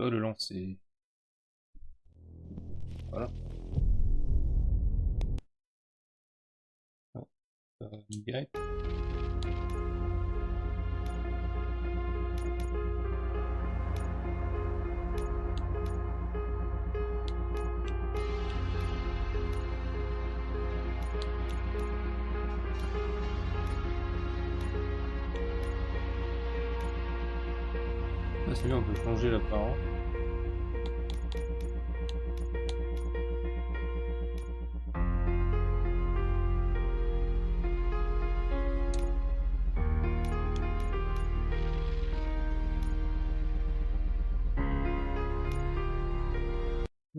dois le lancer. Voilà. Y. Ah, c'est bien, on peut changer l'apparence.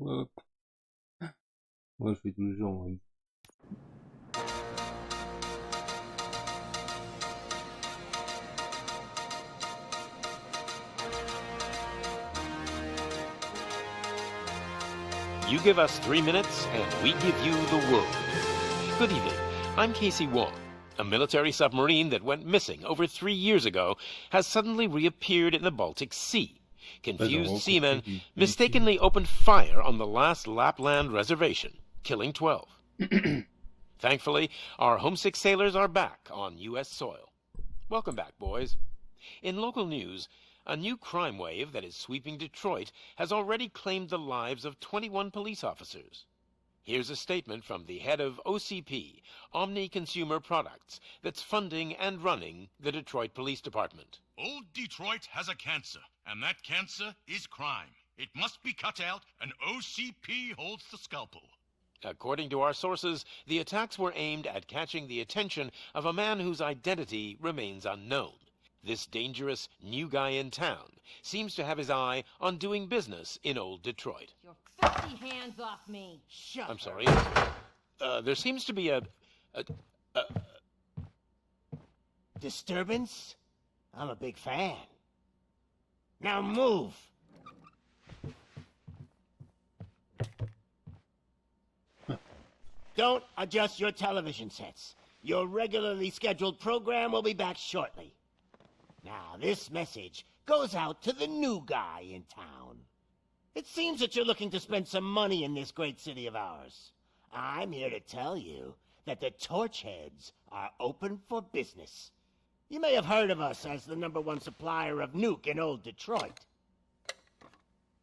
Hop. Ouais, je fais tous les jours, moi. You give us 3 minutes, and we give you the world. Good evening. I'm Casey Wong. A military submarine that went missing over 3 years ago has suddenly reappeared in the Baltic Sea. Confused seamen mistakenly opened fire on the last Lapland reservation, killing 12. Thankfully, our homesick sailors are back on U.S. soil. Welcome back, boys. In local news, a new crime wave that is sweeping Detroit has already claimed the lives of 21 police officers. Here's a statement from the head of OCP, Omni Consumer Products, that's funding and running the Detroit Police Department. Old Detroit has a cancer, and that cancer is crime. It must be cut out, and OCP holds the scalpel. According to our sources, the attacks were aimed at catching the attention of a man whose identity remains unknown. This dangerous new guy in town seems to have his eye on doing business in old Detroit. Your filthy hands off me! Shut I'm sorry. There seems to be a disturbance? I'm a big fan. Now move! Don't adjust your television sets. Your regularly scheduled program will be back shortly. Now, this message goes out to the new guy in town. It seems that you're looking to spend some money in this great city of ours. I'm here to tell you that the Torchheads are open for business. You may have heard of us as the #1 supplier of nuke in old Detroit.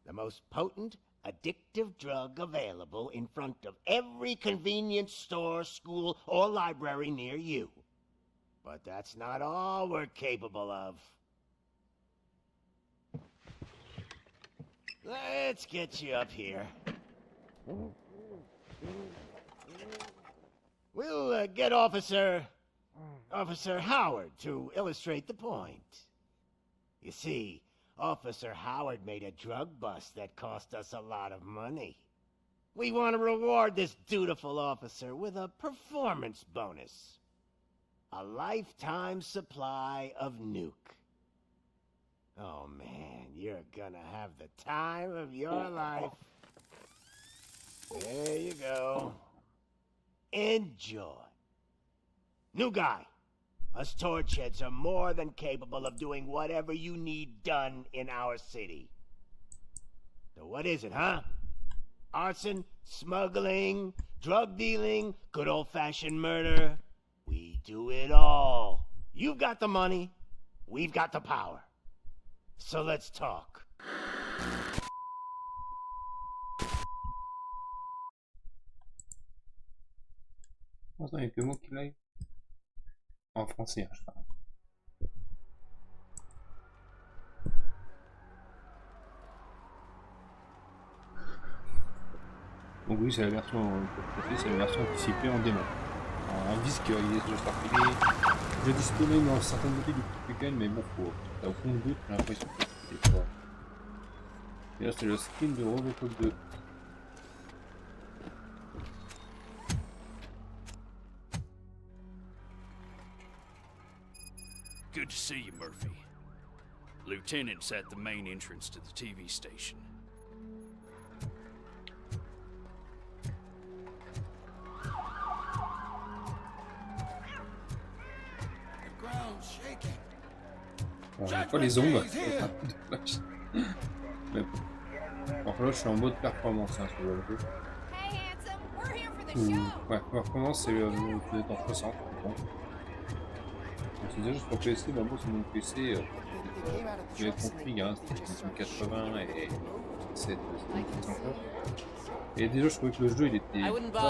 The most potent, addictive drug available in front of every convenience store, school, or library near you. But that's not all we're capable of. Let's get you up here. We'll get Officer Howard to illustrate the point. You see, Officer Howard made a drug bust that cost us a lot of money. We want to reward this dutiful officer with a performance bonus. A lifetime supply of nuke. Oh man, you're gonna have the time of your life. There you go. Enjoy. New guy, us Torchheads are more than capable of doing whatever you need done in our city. So what is it, huh? Arson, smuggling, drug dealing, good old-fashioned murder. We do it all. You've got the money, we've got the power. So let's talk. Attends, il y a que moi qui l'aille. En français, hein, je parle. Donc oui, c'est la version c'est la version anticipée en démo. Alors, un disque, il est déjà disponible dans certaines boutiques du week-end, mais bon, t'as aucun doute, j'ai l'impression que c'est pas. Et là, c'est le skin de RoboCop 2. Good to see you, Murphy. Lieutenant's at the main entrance to the TV station. The ground's shaking. On n'a pas les ombres. Mais Alors là, je suis en mode performance hein, sur le jeu. Hey, handsome, we're here for the Ouh. show. Ouais, performance, c'est vous êtes en 60. Bon. C'est déjà sur PC, bah moi sur mon PC, je vais config, hein, c'était 80 et 7 encore. Et déjà, je trouvais que le jeu il était vachement.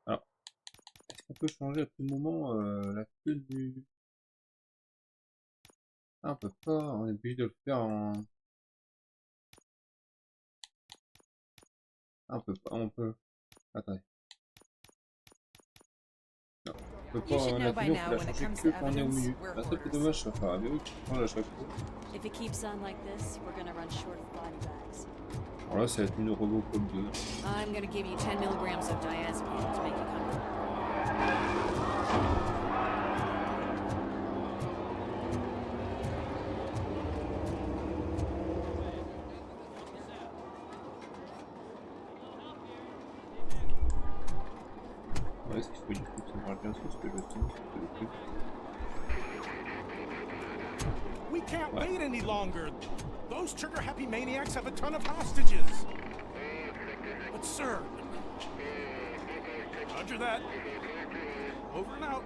Alors, est-ce qu'on peut changer à tout moment la tenue? Ah, on peut pas, on est obligé de le faire en. Ah, on peut pas, on peut. Attendez. Non, on peut pas, la tenue, on peut la changer que quand on est au milieu. Ah, ça c'est dommage, ça fera mieux que change à chaque fois. If it keeps on like this, we're gonna run short of body bags. Alors là, c'est la tenue RoboCop 2. I'm gonna give you 10 milligrams of diazepam to make you comfortable. Ouais, ce qu'il faut du coup, ça me parle bien sûr, ce que je sais, c'est le truc. We can't wait any longer. Those trigger-happy maniacs have a ton of hostages. But sir... Roger that. Over and out.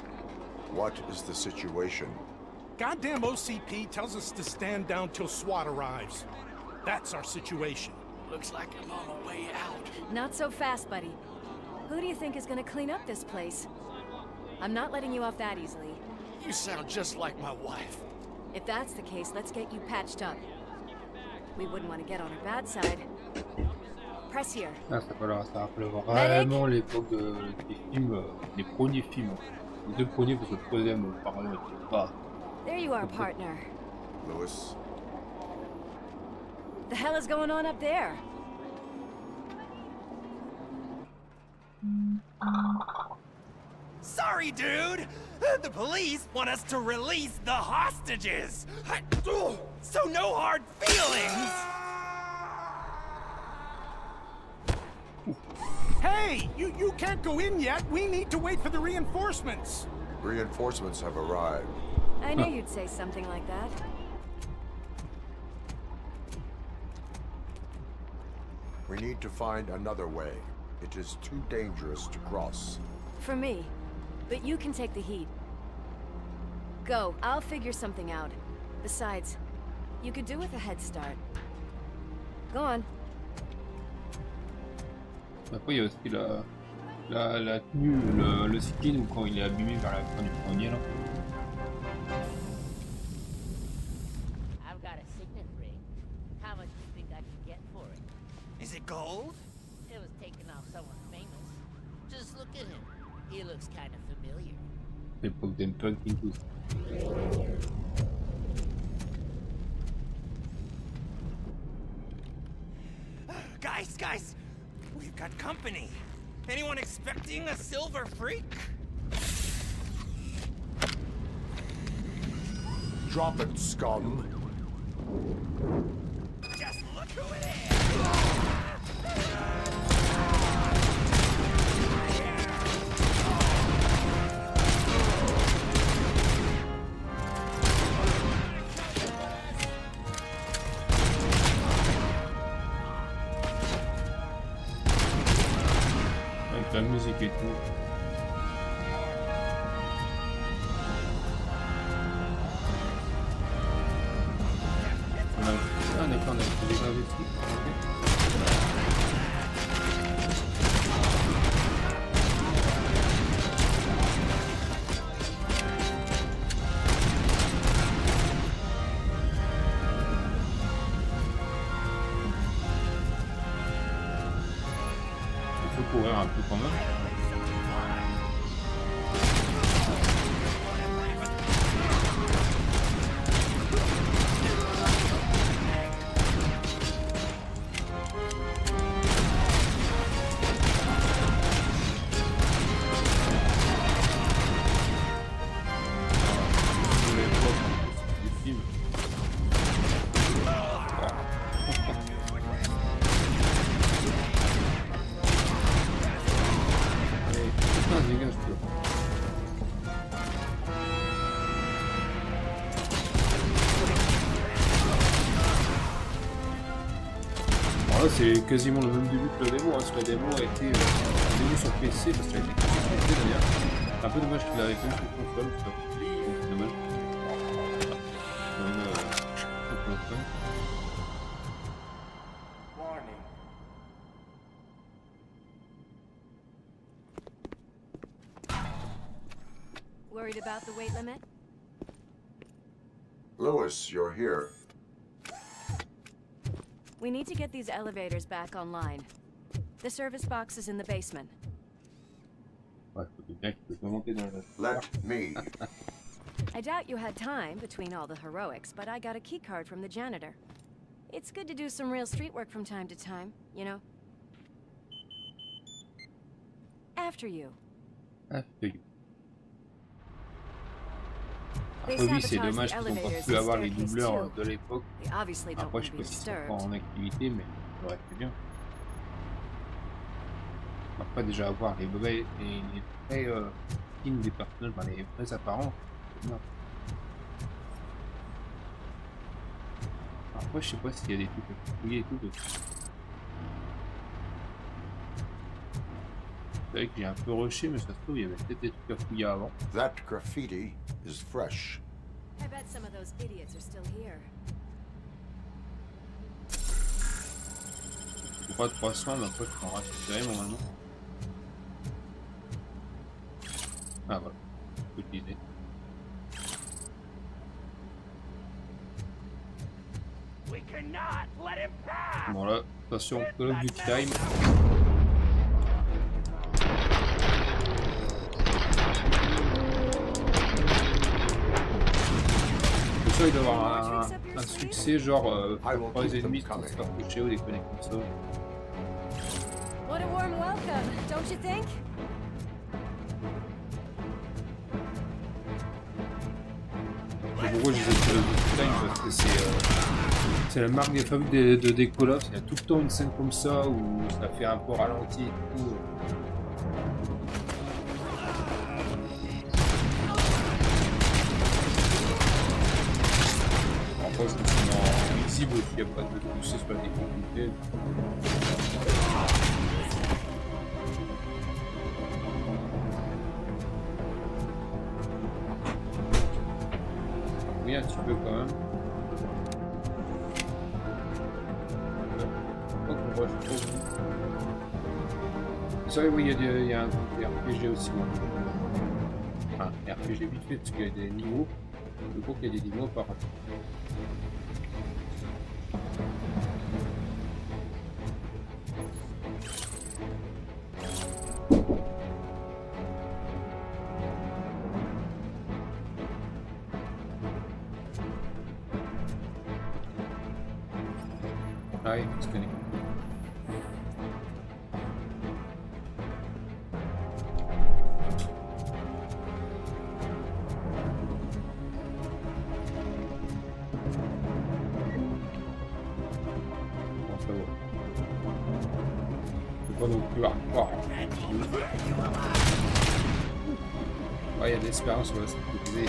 What is the situation? Goddamn OCP tells us to stand down till SWAT arrives. That's our situation. Looks like I'm on my way out. Not so fast, buddy. Who do you think is gonna clean up this place? I'm not letting you off that easily. You sound just like my wife. If that's the case, let's get you patched up. We wouldn't want to get on her bad side. Press here. Ah, ça rappelle vraiment l'époque des films, les premiers films. Les deux premiers, parce que le troisième, apparemment, n'était pas. There you are, partner. Lewis? The hell is going on up there? Sorry, dude! The police want us to release the hostages! So no hard feelings! Hey! You can't go in yet! We need to wait for the reinforcements! Reinforcements have arrived. I knew you'd say something like that. We need to find another way. It is too dangerous to cross. For me. But you can take the heat. Go, I'll figure something out. Besides, you could do with a head start. Go on. Après, il y a aussi la tenue, le skin, ou quand il est abîmé vers la fin du premier, là. I've got a signet ring. How much do you think I could get for it? Is it gold? It was taken off someone famous. Just look at him. He looks kind of familiar. L'époque d'Antoine Pintus. Guys, we've got company. Anyone expecting a silver freak? Drop it, scum. Just look who it is! Avec la musique et tout. Ah d'accord, on a déjà vu tout. Il faut courir un peu quand même. Ouais, c'est quasiment le même début que la démo, hein, parce que la démo a été démo sur PC, parce qu'elle a été PC d'ailleurs. C'est un peu dommage qu'il avait fait sur console, ça. C'est dommage. Même sur console. Worried about the weight limit? Lewis, you're here. We need to get these elevators back online. The service box is in the basement. Ouais, faut bien qu'il peut monter dans la... Let me. I doubt you had time between all the heroics, but I got a key card from the janitor. It's good to do some real street work from time to time, you know? After you. After you. Après oui, c'est dommage qu'ils n'ont pas pu avoir les doubleurs de l'époque. Après, je sais pas si c'est encore en activité, mais ça aurait été bien. Après, déjà avoir les vrais films des personnages, ben, les vrais apparences, c'est bien. Après, je sais pas s'il y a des trucs à fouiller et tout. C'est vrai que j'ai un peu rushé, mais ça se trouve, il y avait peut-être des trucs à fouiller avant. That graffiti is fresh. I bet some of those idiots are still here. Pas 300, mais après, je peux en récupérer normalement. Ah voilà, je peux utiliser. Bon là, attention, Call of Duty Time. Il doit avoir un succès genre pour les ennemis qui se faire toucher ou des connexions comme ça. What a warm welcome, don't you think? Pourquoi je disais Call of Duty Time, parce que c'est la marque des fabriques de Call of. Il y a tout le temps une scène comme ça où ça fait un peu ralenti et tout. Je pense que c'est en visible, il n'y a pas de poussée sur la difficulté. Oui, un petit peu quand même. C'est vrai, oui, il y a un RPG aussi. Enfin, RPG vite fait, parce qu'il y a des niveaux. Je crois qu'il y a des niveaux par rapport. Ah, il faut se connecter. Ouais, il y a de l'expérience, ouais, c'est ce que je disais.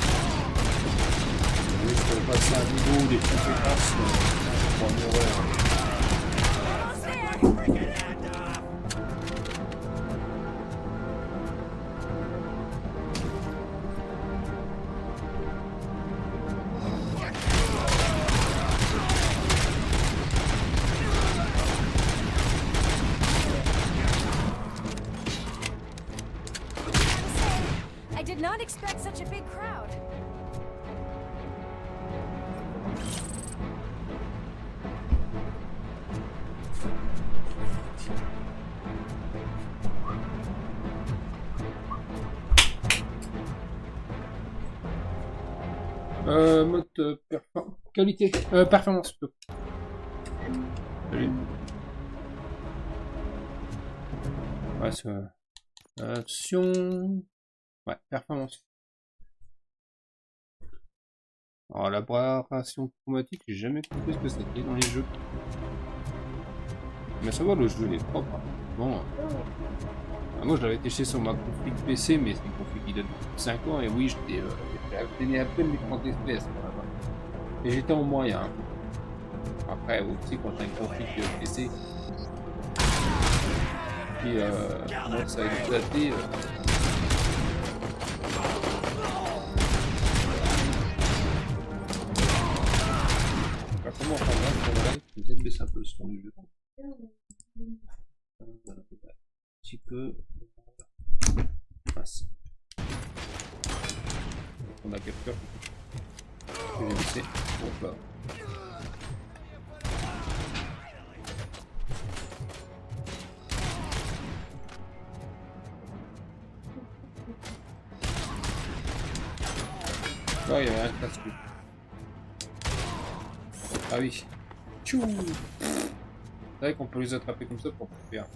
Oui, je peux passer un niveau des compétences pour mourir. Not expect such a big crowd. Mode qualité, performance plutôt. Salut. Ouais, c'est action. Ouais, performance. Alors, la préparation chromatique, j'ai jamais compris ce que c'était dans les jeux. Mais ça va, le jeu il est propre. Hein. Bon. Moi, je l'avais testé sur ma config PC, mais c'est une config qui date de 5 ans. Et oui, j'étais à peine les 30 FPS. Et j'étais en moyen. Après, aussi, quand t'as un conflit PC, qui commence à éclater, comment on va peut-être baisser un peu le son du jeu. Voilà, un petit peu. Passe. On a capture que j'ai baissé. Hop là. Oh, il y avait un casque. Ah oui. Tchou. C'est vrai qu'on peut les attraper comme ça pour faire.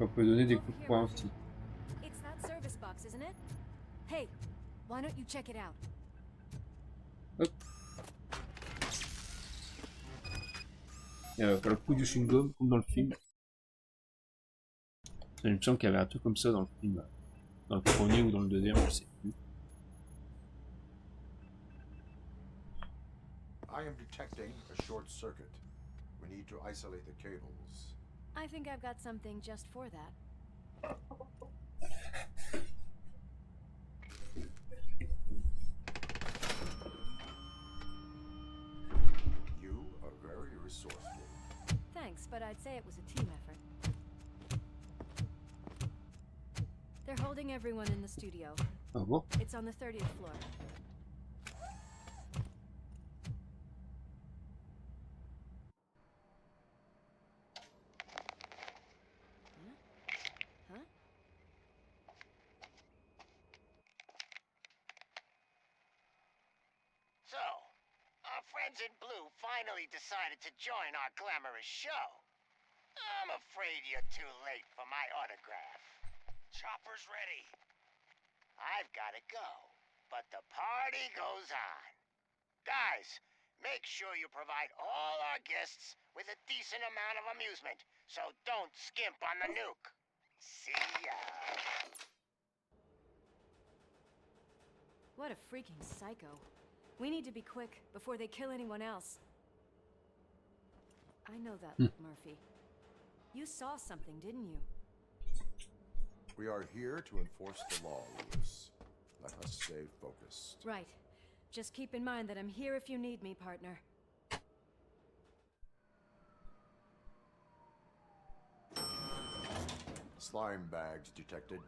On peut donner des coups de poing aussi. It's that service box, isn't it? Hey, why don't you check it out? Hop. Il y a le coup du chewing-gum comme dans le film. Il me semble qu'il y avait un truc comme ça dans le film. Dans le premier ou dans le deuxième, je sais plus. I am detecting a short circuit. We need to isolate the cables. I think I've got something just for that. You are very resourceful. Thanks, but I'd say it was a team effort. They're holding everyone in the studio. Ah bon? It's on the 30th floor. Huh? So, our friends in blue finally decided to join our glamorous show. I'm afraid you're too late for my autograph. Chopper's ready. I've got to go, but the party goes on. Guys, make sure you provide all our guests with a decent amount of amusement, so don't skimp on the nuke. See ya. What a freaking psycho. We need to be quick before they kill anyone else. I know that look, Murphy. You saw something, didn't you? We are here to enforce the law, Lewis. Let us stay focused. Right. Just keep in mind that I'm here if you need me, partner. Slime bags detected.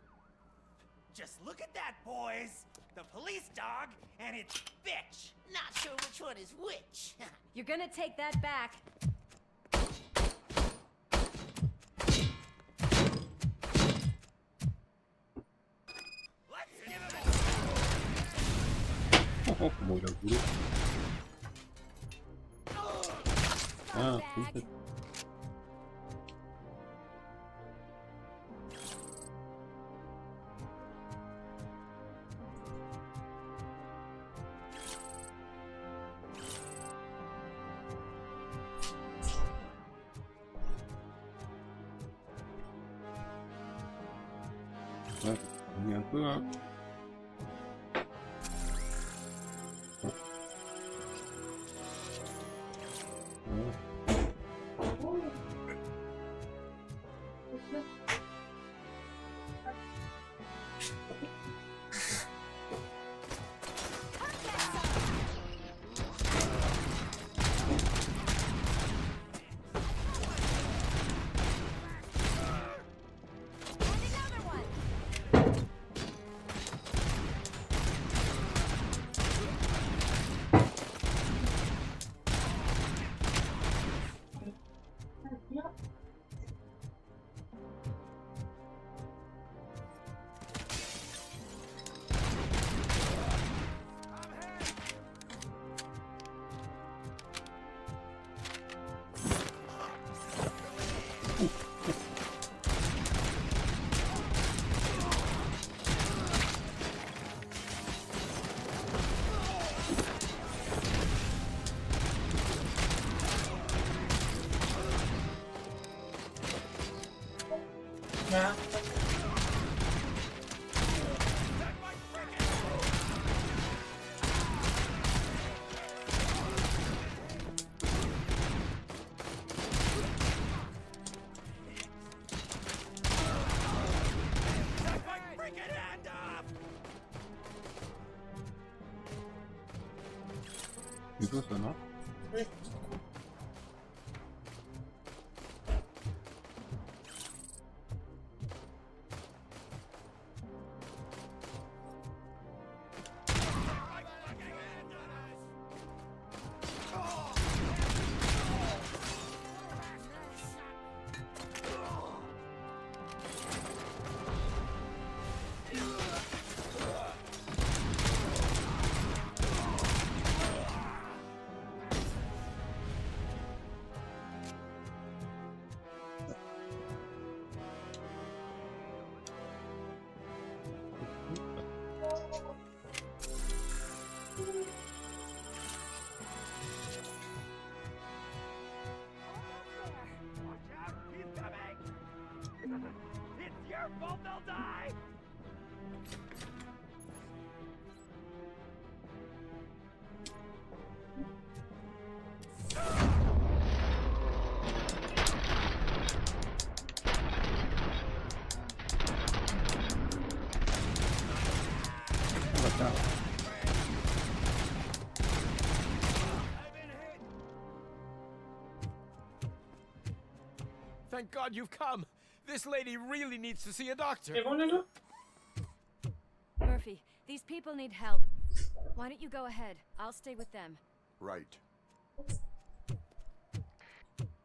Just look at that, boys. The police dog and its bitch. Not sure which one is which. You're gonna take that back. Let's give him Oh, comment il a voulu. Ah, Back. Ouais, on est un peu, hein. Plutôt ça, non? It's your fault they'll die! Thank God you've come. This lady really needs to see a doctor. Murphy, these people need help. Why don't you go ahead? I'll stay with them. Right.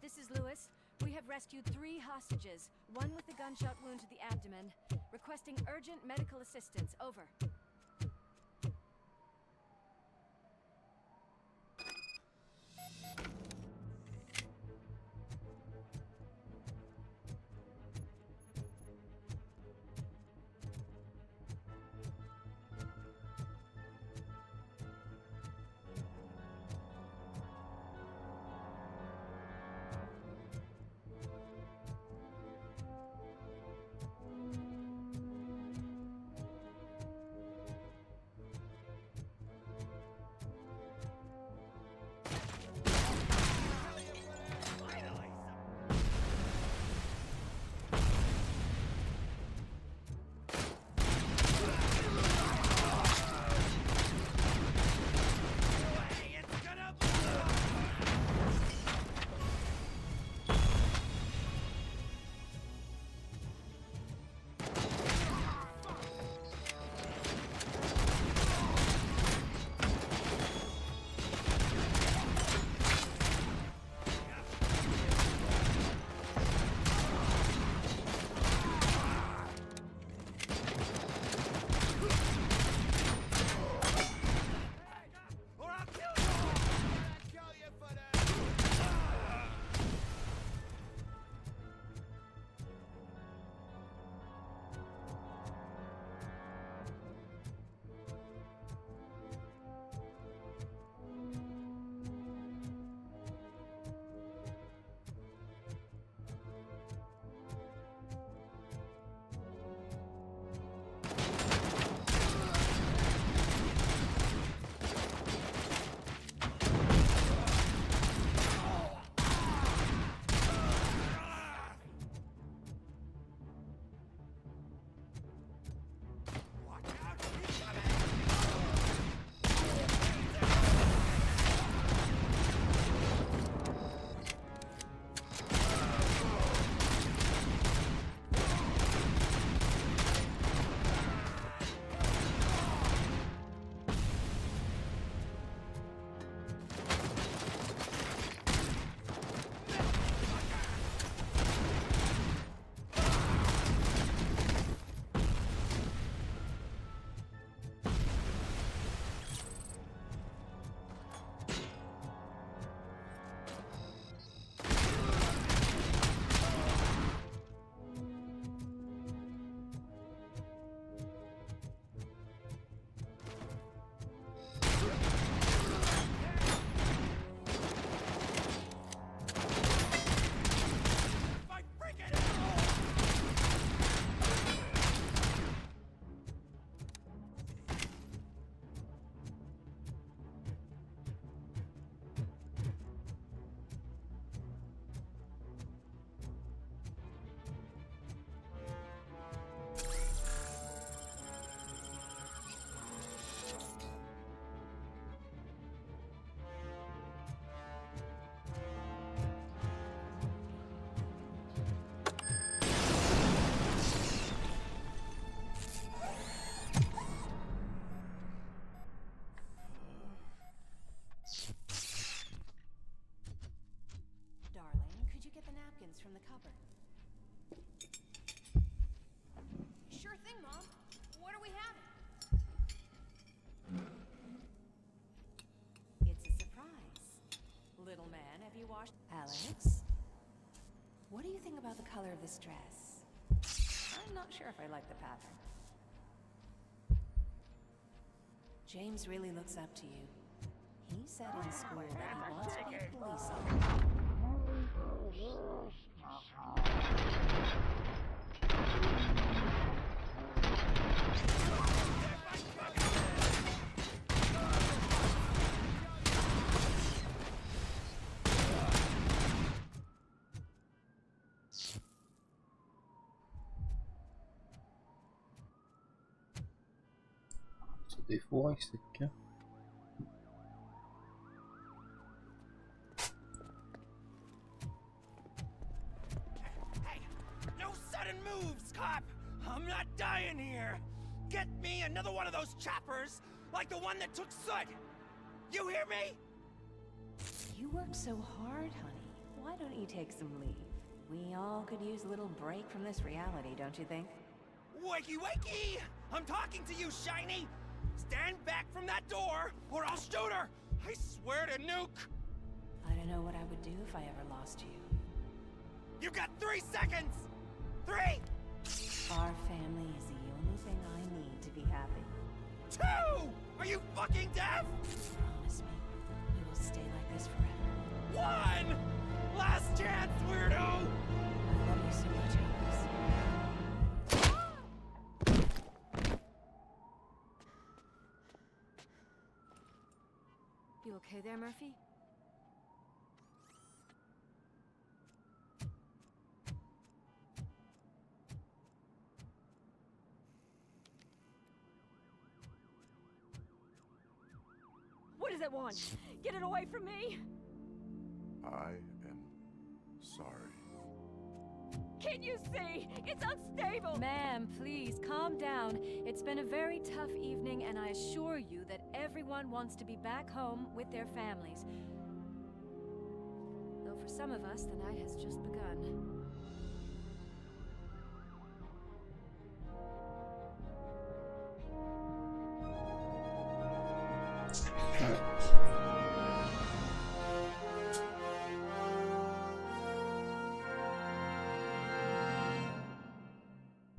This is Lewis. We have rescued 3 hostages, one with a gunshot wound to the abdomen. Requesting urgent medical assistance. Over. napkins from the cupboard. Sure thing, Mom. What are we having? It's a surprise. Little man, have you washed... Alex? What do you think about the color of this dress? I'm not sure if I like the pattern. James really looks up to you. He said in school that he wants to be a police officer. C'est des fours avec cette carte. Cop! I'm not dying here! Get me another one of those choppers, like the one that took Soot! You hear me? You work so hard, honey. Why don't you take some leave? We all could use a little break from this reality, don't you think? Wakey wakey! I'm talking to you, Shiny! Stand back from that door, or I'll shoot her! I swear to nuke! I don't know what I would do if I ever lost you. You got 3 seconds! 3! Our family is the only thing I need to be happy. 2! Are you fucking deaf? Promise me, we will stay like this forever. 1! Last chance, weirdo! I love you so much, Alex. You okay there, Murphy? What does it want? Get it away from me! I am sorry. Can't you see? It's unstable! Ma'am, please, calm down. It's been a very tough evening, and I assure you that everyone wants to be back home with their families. Though for some of us, the night has just begun.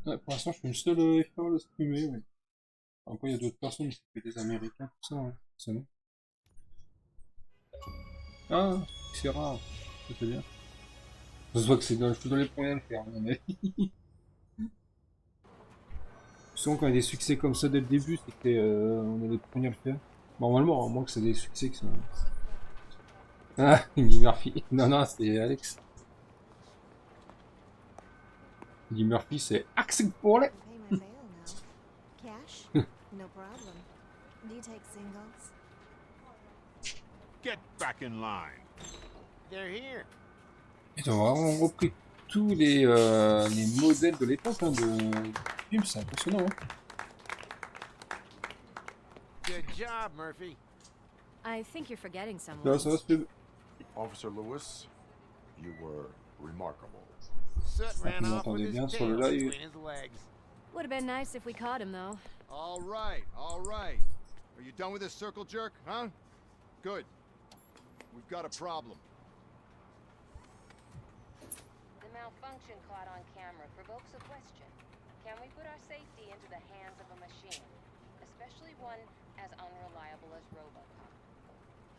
Ouais, pour l'instant, je suis le seul effort de streamer, mais... Après, il y a d'autres personnes qui font des Américains, tout ça, hein, forcément. Ah, c'est rare, ça c'est bien. Ça se voit que c'est dans, je suis dans les premiers à le faire, hein, mais... Souvent, quand il y a des succès comme ça dès le début, c'est qu'on est les premiers à le faire. Normalement, à moins que c'est des succès qui sont... Ah, il dit Murphy. Non, non, c'est Alex. Il dit Murphy, c'est accent pour les... Cash? No problem. Do you take singles? Get back in line. They're here. Ils ont vraiment repris tous les modèles de l'époque hein, du film, c'est impressionnant. Hein. Good job, Murphy. I think you're forgetting someone. Là, ça va se faire. Officer Lewis, you were remarkable. Soot ran off with his bien sur tail le live. between his legs. Would have been nice if we caught him, though. All right, all right. Are you done with this circle jerk, huh? Good. We've got a problem. The malfunction caught on camera provokes a question. Can we put our safety into the hands of a machine, especially one as unreliable as RoboCop?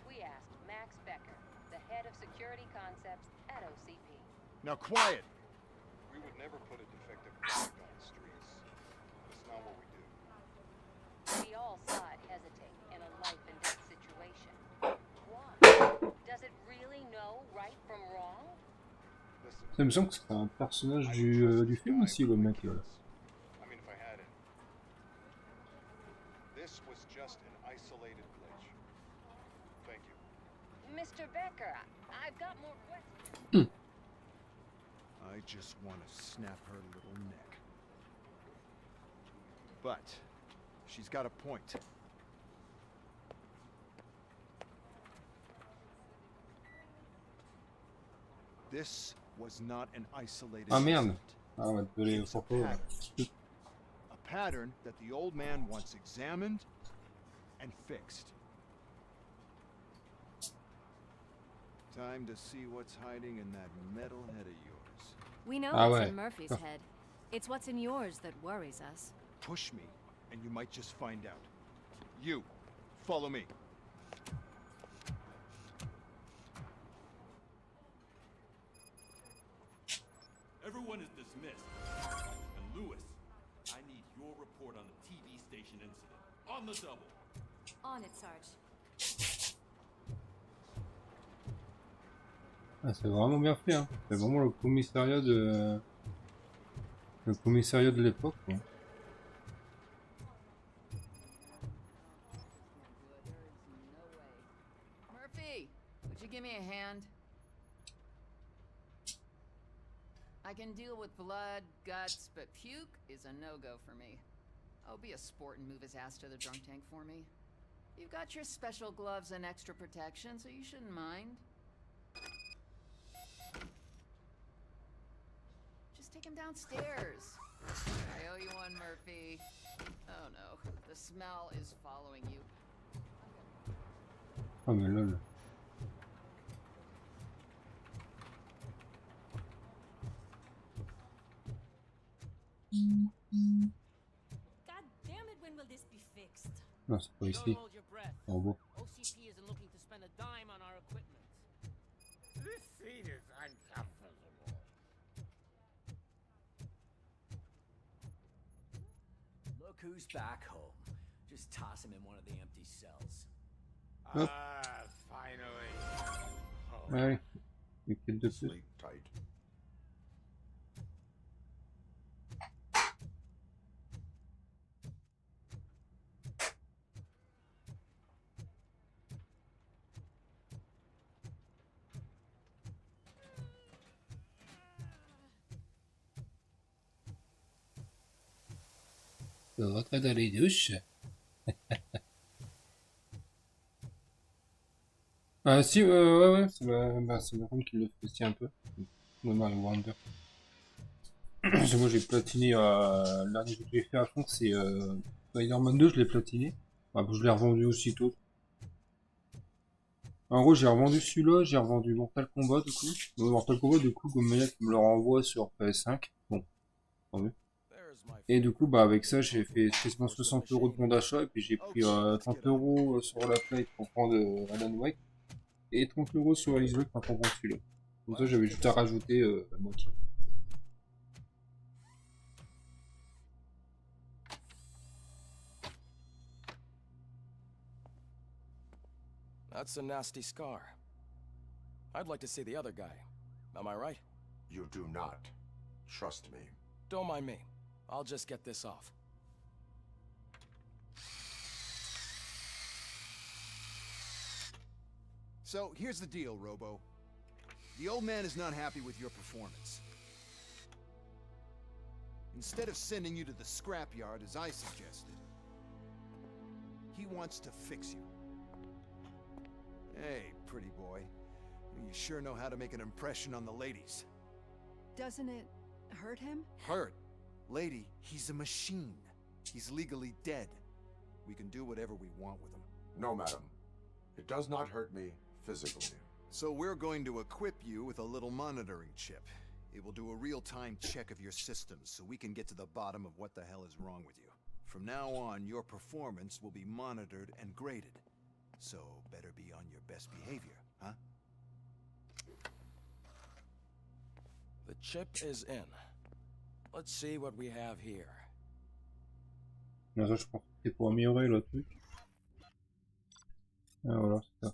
We asked Max Becker, the head of security concepts at OCP. Now quiet! We would never put a defective product on the streets. That's not what we do. We all saw it hesitate in a life-and-death situation. Why? Does it really know right from wrong? Ça me semble que c'est un personnage du film aussi, le mec. I mean, if I had it. This was just an isolated glitch. Thank you. Mr. Becker, I've got more questions. I just want to snap her little neck. But she's got a point. This was not an isolated Ah merde. incident. Ah ouais, désolé, It's a pourquoi pattern. A pattern that the old man wants examined and fixed. Time to see what's hiding in that metal head of yours. We know Ah what's ouais. in Murphy's head. It's what's in yours that worries us. Push me, and you might just find out. You, follow me. Everyone is dismissed. And Lewis, I need your report on the TV station incident. On the double. On it, Sarge. Ah, c'est vraiment bien fait, hein. C'est vraiment le commissariat de l'époque, quoi. Murphy, would you give me a hand? I can deal with blood, guts, but puke is a no-go for me. Oh, be a sport and move his ass to the drunk tank for me. You've got your special gloves and extra protection, so you shouldn't mind. Just take him downstairs. I owe you one, Murphy. Oh no, the smell is following you. Ah mais lol. God damn it, when will this be fixed? Non, c'est pas ici. En bas. OCP isn't looking to spend a dime on our equipment. This seat is uncomfortable. Look who's back home. Just toss him in one of the empty cells. Hop. Finally. Allez. Une petite de plus. Sleep tight. Ça rentre dans les douches. Ah si, ouais, c'est ma femme qui le fait aussi un peu. Moi, Mario Wonder. Parce que moi j'ai platiné, le dernier jeu que j'ai fait à fond, c'est Spider-Man 2, je l'ai platiné. Ah, je l'ai revendu aussitôt. En gros, j'ai revendu celui-là, j'ai revendu Mortal Kombat du coup. Mortal Kombat, du coup, comme mec me le renvoie sur PS5. Bon, tant mieux. Et du coup, bah avec ça, j'ai fait quasiment 60 € de bon d'achat, et puis j'ai pris 30 € sur la Play pour prendre Alan Wake, et 30 € sur Xbox pour prendre celui-là. Comme ça, j'avais juste à rajouter la moitié. That's a nasty scar. I'd like to see the other guy. Am I right? You do not. Trust me. Don't mind me. I'll just get this off. So, here's the deal, Robo. The old man is not happy with your performance. Instead of sending you to the scrapyard, as I suggested, he wants to fix you. Hey, pretty boy. You sure know how to make an impression on the ladies. Doesn't it hurt him? Hurt? Lady, he's a machine. He's legally dead. We can do whatever we want with him. No, madam. It does not hurt me physically. So we're going to equip you with a little monitoring chip. It will do a real-time check of your systems so we can get to the bottom of what the hell is wrong with you. From now on, your performance will be monitored and graded. So better be on your best behavior, huh? The chip is in. Let's see what we have here. Non, ça, je pense que c'est pour améliorer le truc. Ah voilà, c'est ça.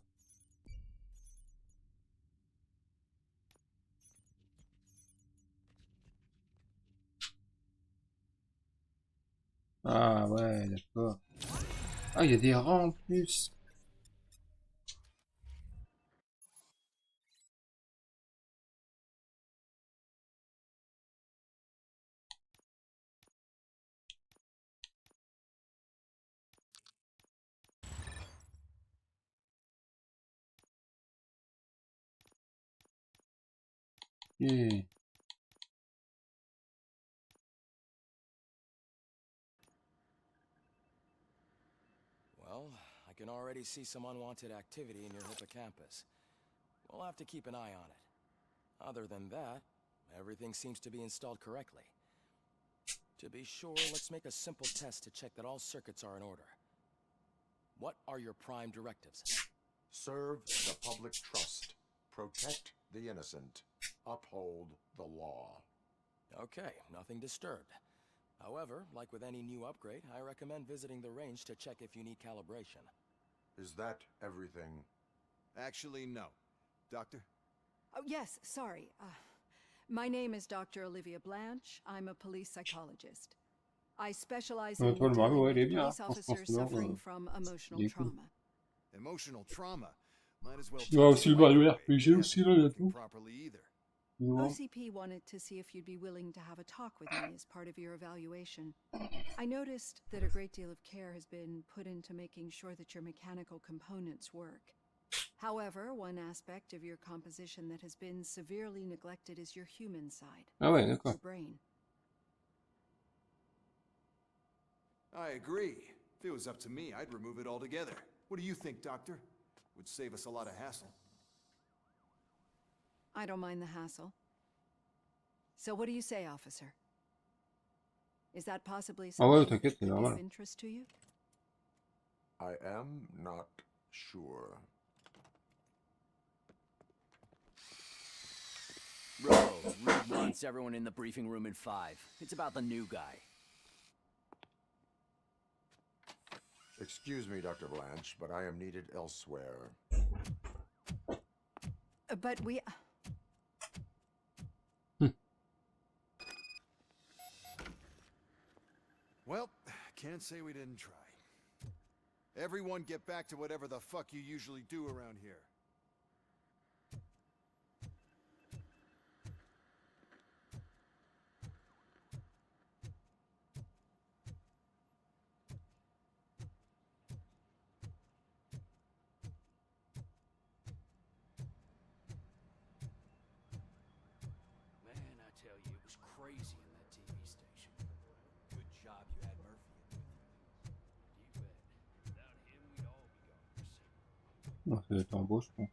Ah ouais, d'accord. Ah, il y a des rangs en plus. Ok. Well, I can already see some unwanted activity in your hippocampus. We'll have to keep an eye on it. Other than that, everything seems to be installed correctly. To be sure, let's make a simple test to check that all circuits are in order. What are your prime directives? Serve the public trust. Protect the innocent. Uphold the law. Okay, nothing disturbed. However, like with any new upgrade, I recommend visiting the range to check if you need calibration. Is that everything? Actually, no. Doctor? Oh, yes, sorry. My name is Dr. Olivia Blanche. I'm a police psychologist. I specialize in Toi, le dealing Mario, with il est bien. police officers suffering from emotional il est cool. trauma. Emotional trauma? Might as well Il y aura aussi le Mario microwave. RPG aussi là bientôt. Properly either. OCP wanted to see if you'd be willing to have a talk with me as part of your evaluation. I noticed that a great deal of care has been put into making sure that your mechanical components work. However, one aspect of your composition that has been severely neglected is your human side. Ah ouais, d'accord. Your brain. I agree. If it was up to me, I'd remove it altogether. What do you think, Doctor? Would save us a lot of hassle. I don't mind the hassle. So what do you say, officer? Is that possibly Ah ouais, something t'inquiète, that c'est could be normal. of interest to you? I am not sure. Robo, Reed wants everyone in the briefing room in 5. It's about the new guy. Excuse me, Dr. Blanche, but I am needed elsewhere. But we... Well, can't say we didn't try. Everyone get back to whatever the fuck you usually do around here. Man, I tell you, it was crazy in that TV station. Good job you had Murphy in with you. You bet. Without him, we'd all be goners. Non, ça doit être en beau, je pense.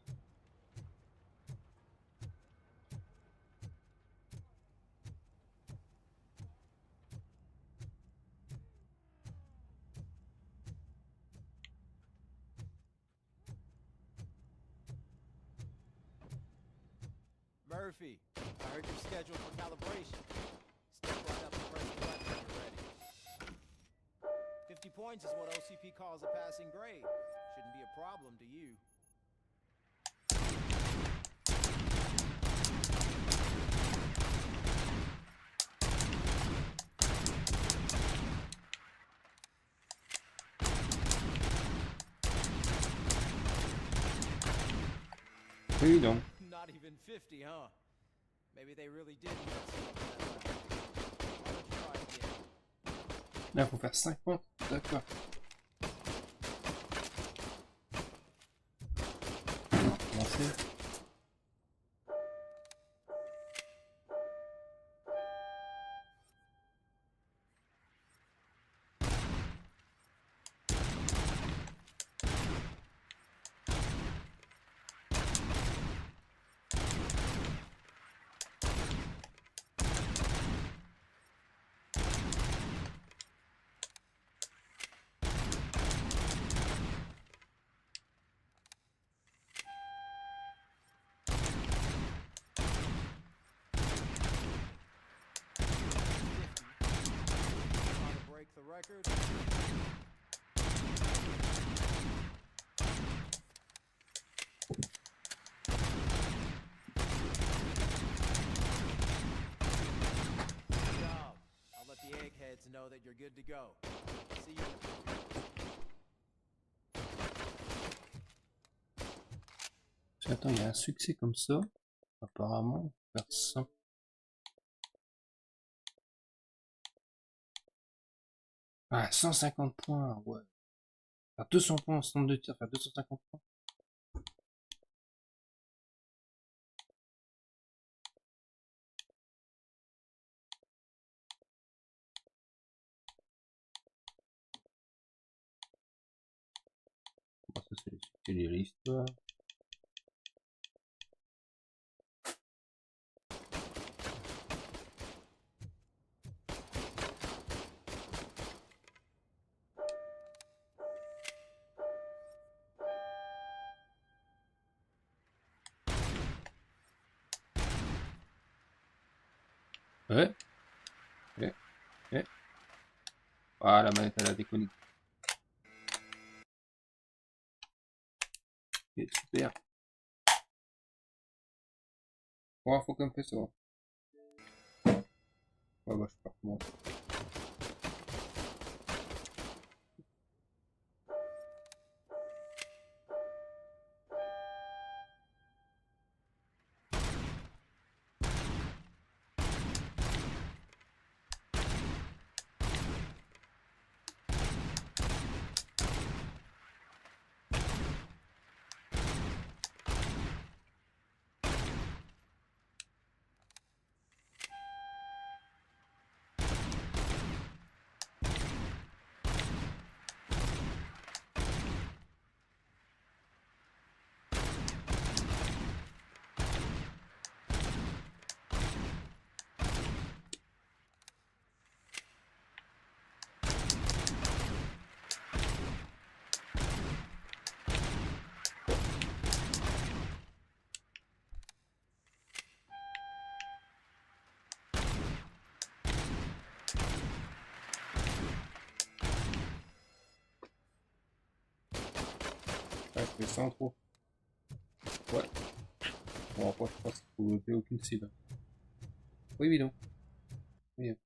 Murphy, I heard you're scheduled for calibration. Step right up and press the button when you're ready. 50 points is what OCP calls a passing grade. Shouldn't be a problem to you. Oui, donc. Not even 50, huh? Maybe they really did mess up that last. Why don't you try again? Là, faut faire 50. D'accord. On va commencer. Trying to break the record. Good job. I'll let the eggheads know that you're good to go. See you in the briefing room. Attends, il y a un succès comme ça. Apparemment, faire ça. Ah, 150 points, ouais. Faire 200 points en stand de tir, faire 250 points. C'est lire l'histoire. Ouais. Ouais. Ouais. Ah, la manette elle a déconnecté. Ok, super. Oh, faut qu'on me fasse ça. Ouais, bah, je peux recommencer. Ouais, je fais ça en trop. Ouais. Bon, après, je pense qu'il faut bloquer aucune cible. Oui, oui, non. Oui.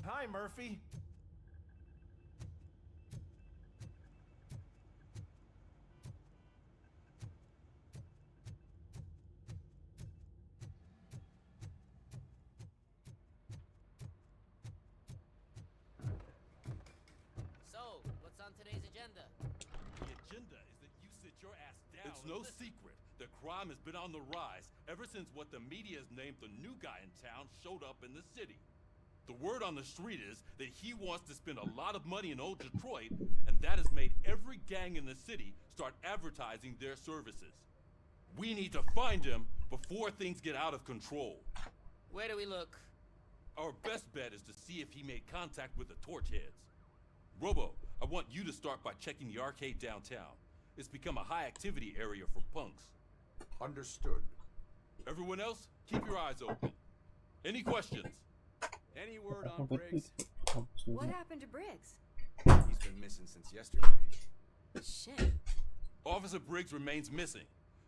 Hi, Murphy. So, what's on today's agenda? The agenda is that you sit your ass down. It's no secret that crime has been on the rise ever since what the media has named the new guy in town showed up in the city. The word on the street is that he wants to spend a lot of money in old Detroit, and that has made every gang in the city start advertising their services. We need to find him before things get out of control. Where do we look? Our best bet is to see if he made contact with the Torchheads. Robo, I want you to start by checking the arcade downtown. It's become a high-activity area for punks. Understood. Everyone else, keep your eyes open. Any questions? Any word on Briggs? What happened to Briggs? He's been missing since yesterday. Shit. Officer Briggs remains missing.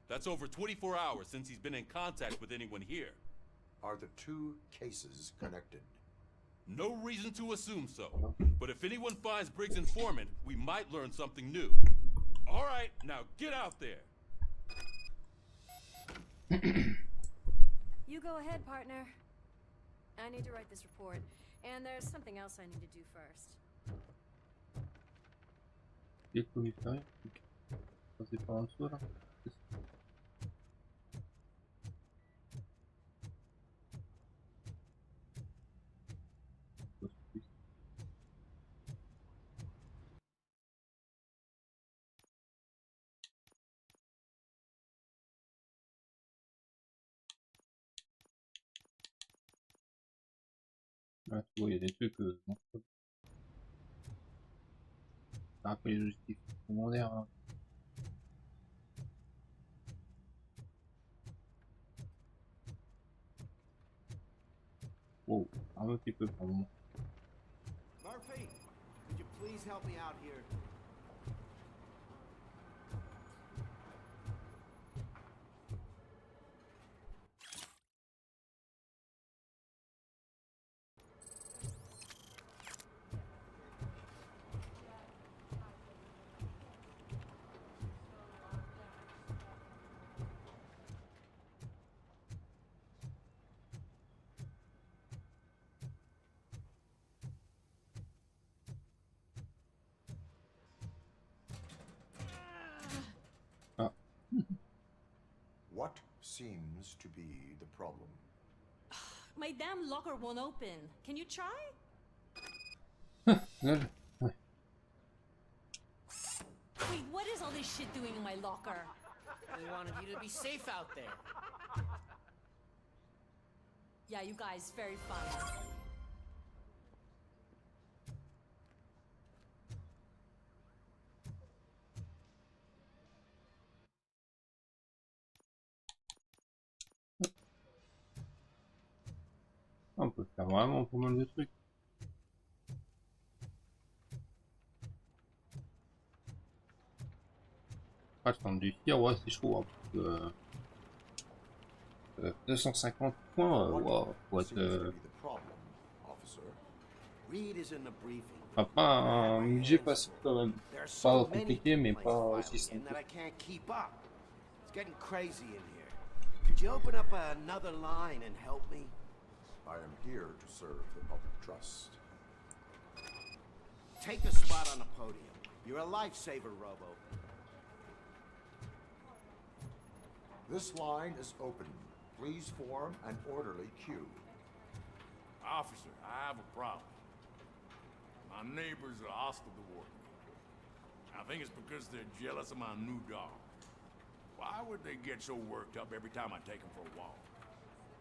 That's over 24 hours since he's been in contact with anyone here. Are the two cases connected? No reason to assume so. But if anyone finds Briggs' informant, we might learn something new. All right, now get out there. You go ahead, partner. I need to write this report, and there's something else I need to do first. Découverte. Passer par en dessous là. Ah, tu vois, il y a des trucs. Bon, c'est un peu les objectifs secondaires. Hein. Wow, un petit peu pour le moment. Murphy, could you please help me out here? What seems to be the problem? My damn locker won't open. Can you try? Lol. Ouais. Wait, what is all this shit doing in my locker? We wanted you to be safe out there. Yeah, you guys, very fun. On peut faire vraiment pas mal de trucs. Ah, je tente du tir, ouais, c'est chaud. Hein, parce que, 250 points, wow, faut être. Pas un budget facile quand même. Pas compliqué, mais pas aussi simple. Could you open up another line and help me? I am here to serve the public trust. Take a spot on the podium. You're a lifesaver, Robo. This line is open. Please form an orderly queue. Officer, I have a problem. My neighbors are hostile toward me. I think it's because they're jealous of my new dog. Why would they get so worked up every time I take him for a walk?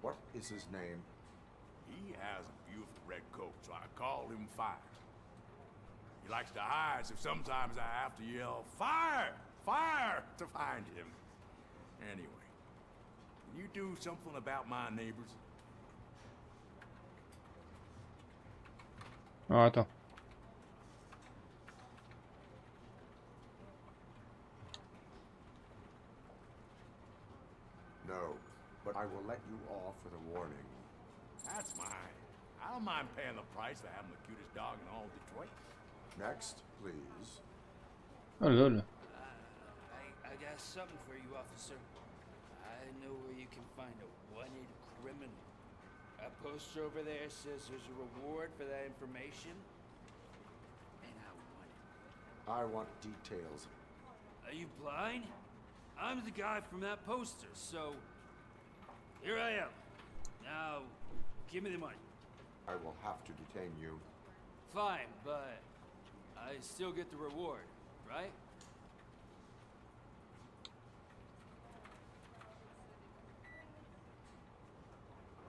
What is his name? He has a beautiful red coat, so I call him Fire. He likes to hide, so sometimes I have to yell, "Fire! Fire!" to find him. Anyway, can you do something about my neighbors? Ah, attends. No, but I will let you off with a warning. That's mine. I don't mind paying the price for having the cutest dog in all Detroit. Next, please. Oh lol. I got something for you, officer. I know where you can find a wanted criminal. A poster over there says there's a reward for that information. And I want it. I want details. Are you blind? I'm the guy from that poster, so here I am. Now, give me the money. I will have to detain you. Fine, but I still get the reward, right?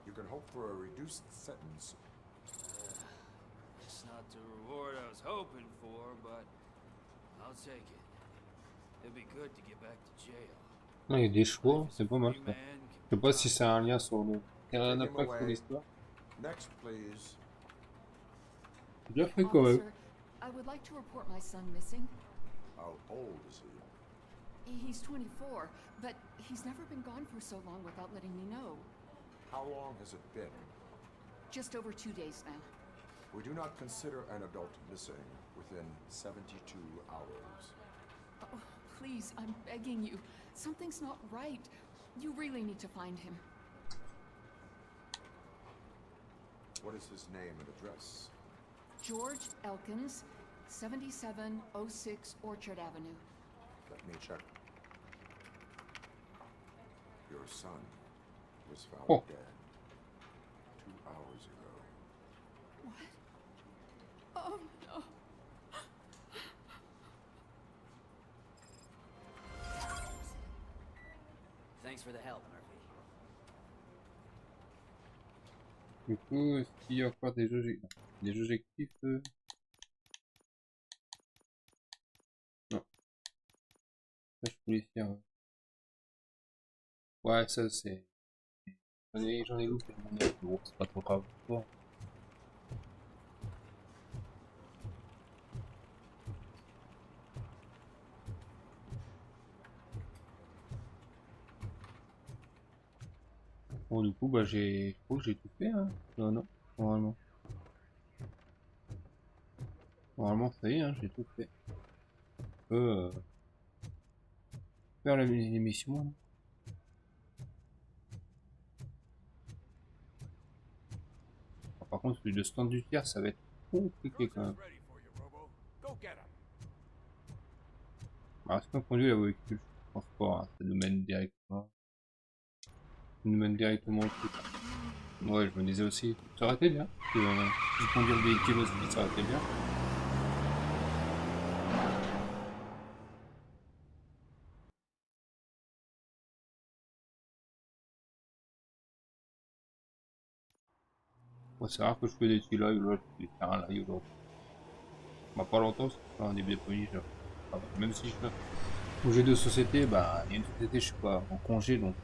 You can hope for a reduced sentence. It's not the reward I was hoping for, but I'll take it. It'd be good to get back to jail. Ah, il y a des choix, c'est pas mal ça. Je sais pas si c'est un lien sur le terrain d'impact ou l'histoire. Next, please. Bien fait quand même. Officer, I would like to report my son missing. How old is he? He's 24, but he's never been gone for so long without letting me know. How long has it been? Just over 2 days now. We do not consider an adult missing within 72 hours. Oh, please, I'm begging you. Something's not right. You really need to find him. What is his name and address? George Elkins, 7706 Orchard Avenue. Let me check. Your son was found dead 2 hours ago. What? Oh, no. Thanks for the help, Murphy. Du coup, est-ce qu'il y a encore des objectifs Non. Ça, je voulais faire. Ouais, ça c'est. J'en ai loupé. Bon, c'est pas trop grave. Bon. Bon, du coup, bah je crois que j'ai tout fait, hein. Non, non, normalement. Normalement, ça y est, hein, j'ai tout fait. On peut faire l'émission. Hein. Par contre, celui de stand du tiers, ça va être compliqué quand même. Ah, est-ce qu'on conduit la voiture? transport, hein, ça nous mène directement. Ça nous mène directement au truc. Ouais, je me disais aussi, ça aurait été bien. Que conduire le véhicule aussi, ça aurait été bien. Bon, c'est rare que je fais des petits lives, là, je vais faire un live aujourd'hui. Bah, pas longtemps, parce que c'est un début d'après-midi, même si je fais congé de société, bah, il y a une société, je suis pas en congé, donc,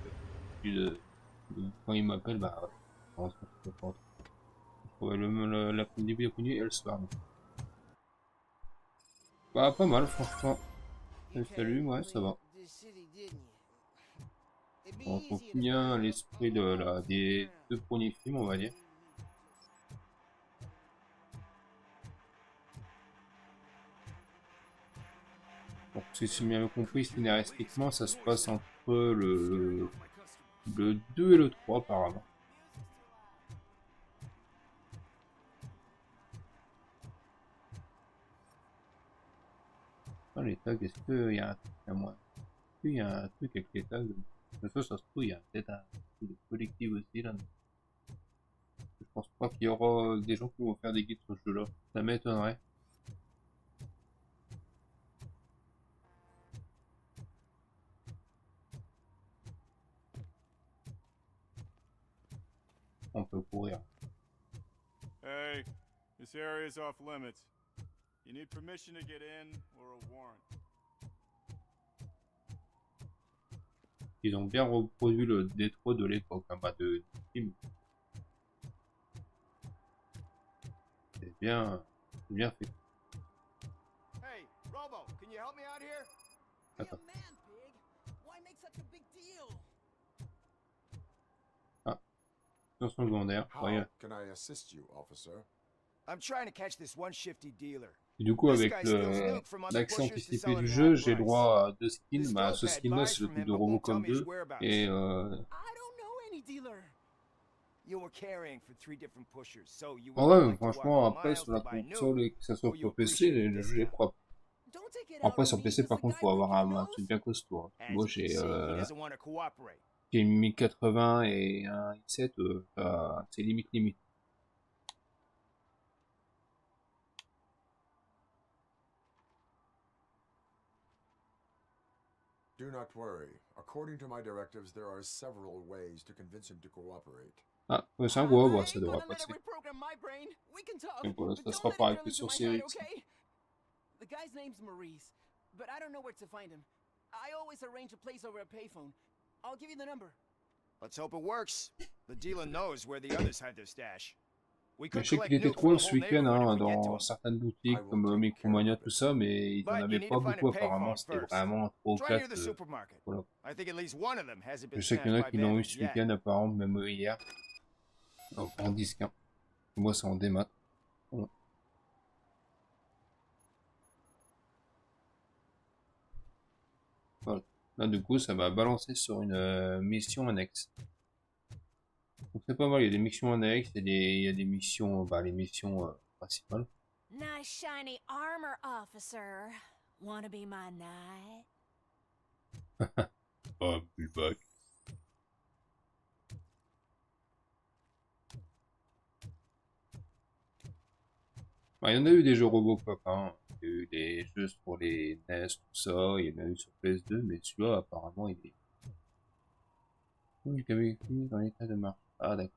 quand ils m'appellent, bah, ouais, on se retrouve pas. Ouais, le début d'après-midi et le soir. Donc. Bah, pas mal, franchement. Salut, ouais, ça va. On retrouve bien l'esprit des 2 premiers films, on va dire. Donc, si j'ai bien compris, scénaristiquement, ça se passe entre le 2 et le 3, apparemment. Ah, les tags, est-ce qu'il y a un truc à moi? Est-ce qu'il y a un truc avec les tags? Ça se trouve, il y a peut-être un truc de collectif aussi, là. Je pense pas qu'il y aura des gens qui vont faire des guides sur ce jeu-là. Ça m'étonnerait. On peut courir. Hey, this area is off limits. You need permission to get in or a warrant. Ils ont bien reproduit le Détroit de l'époque, hein, bah de film. C'est bien fait. Hey, Robo, can you help me out here? Attends. Man, pig. Why make such a big deal? Ah, attention secondaire. How can I assist you, officer? I'm trying to catch this one shifty dealer. Et du coup, avec l'accès anticipé du jeu, j'ai droit à 2 skins. Bah, ce skin-là, c'est le truc de RoboCop 2. Et ouais, franchement, après, sur la console et que ça soit sur PC, le jeu est propre. Après, sur PC, par contre, faut avoir un truc bien costaud. Hein. Moi, j'ai une 1080 et un i7, c'est limite. Do not worry. According to my directives, there are several ways to convince him to cooperate. Ah, c'est un gros, ça devrait passer. Donc voilà, ça sera pareil que sur série. The guy's name's Maurice, but I don't know where to find him. I always arrange a place over a payphone. I'll give you the number. Let's hope it works. The dealer knows where the others had their stash. Je sais qu'il était trop ce week-end hein, dans certaines boutiques comme Micromania, tout ça, mais il n'en avait pas beaucoup apparemment. C'était vraiment 3 ou 4. Voilà. Je sais qu'il y en a qui l'ont eu ce week-end apparemment, même hier. En disque. Hein. Moi, c'est en démat. Voilà. Voilà. Là, du coup, ça m'a balancé sur une mission annexe. Donc c'est pas mal, il y a des missions annexes, il y a des missions, bah les missions principales. Nice shiny armor, officer. Wanna be my knight? Oh, bullback. Bah, il y en a eu des jeux RoboCop, hein. Il y a eu des jeux pour les NES, tout ça, il y en a eu sur PS2, mais celui-là, apparemment, il est... Oh, il est fini dans l'état de marche. Ah, d'accord.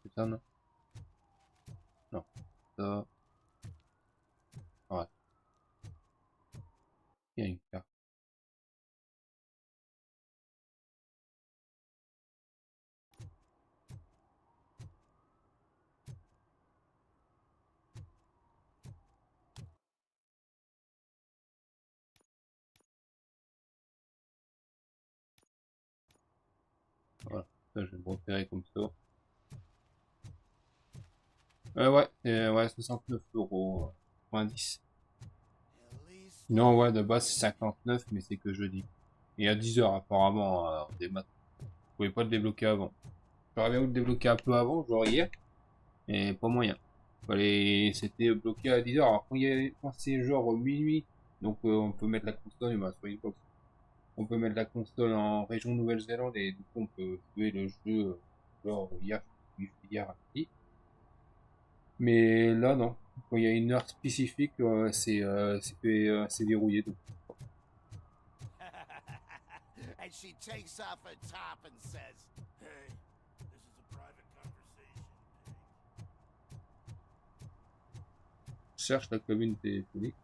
C'est ça, non? Non. Ça... Ouais. Il y a une carte. Voilà, ça je vais me repérer comme ça. Ouais, 69 €, 90. Non, ouais, de base c'est 59, mais c'est que jeudi. Et à 10 h apparemment, en démat. Vous pouvez pas le débloquer avant. J'aurais bien voulu le débloquer un peu avant, genre hier, mais pas moyen. C'était bloqué à 10 h. Alors quand c'est genre minuit Donc on peut mettre la console, bah, sur Xbox, on peut mettre la console en région Nouvelle-Zélande et du coup on peut jouer le jeu genre hier à midi. Mais là non, quand il y a une heure spécifique, c'est verrouillé. Donc. And she takes off her top and says, Hey, this is a private conversation. Cherche la cabine téléphonique,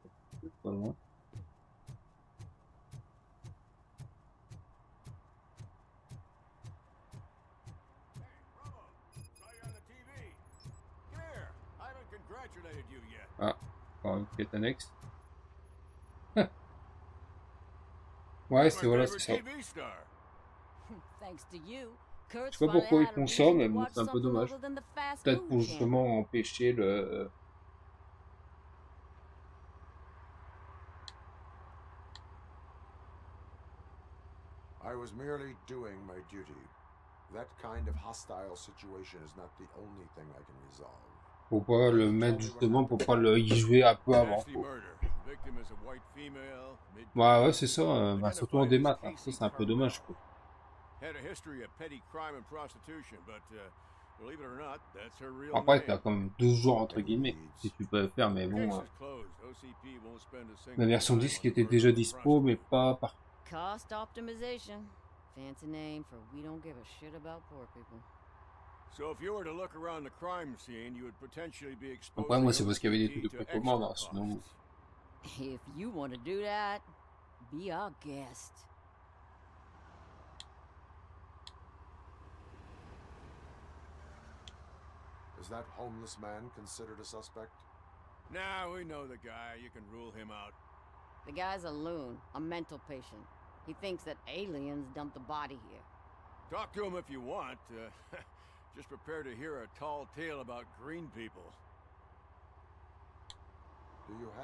c'est pas loin. Ah, encore une quête annexe. Ouais, c'est voilà, c'est ça. Je sais pas pourquoi ils font ça, mais bon, c'est un peu dommage. Peut-être pour justement empêcher le... I was merely doing my duty. That kind of hostile situation is not the only thing I can resolve. Faut pas le mettre justement pour pas le y jouer un peu avant. Ouais, ouais, c'est ça. Bah, surtout en démat, hein. Ça c'est un peu dommage. Quoi. Après, t'as quand même 12 jours entre guillemets, si tu peux le faire, mais bon. La version 10 qui était déjà dispo, mais pas par. Cost optimization. Fancy name for we don't give a shit about poor people. Après, moi, c'est parce qu'il y avait des trucs de précommande, hein, sinon. If you want to do that, be our guest. Is that homeless man considered a suspect? Nah, we know the guy. You can rule him out. The guy's a loon, a mental patient. He thinks that aliens dumped the body here. Talk to him if you want. Just prepare to hear a tall tale about green people.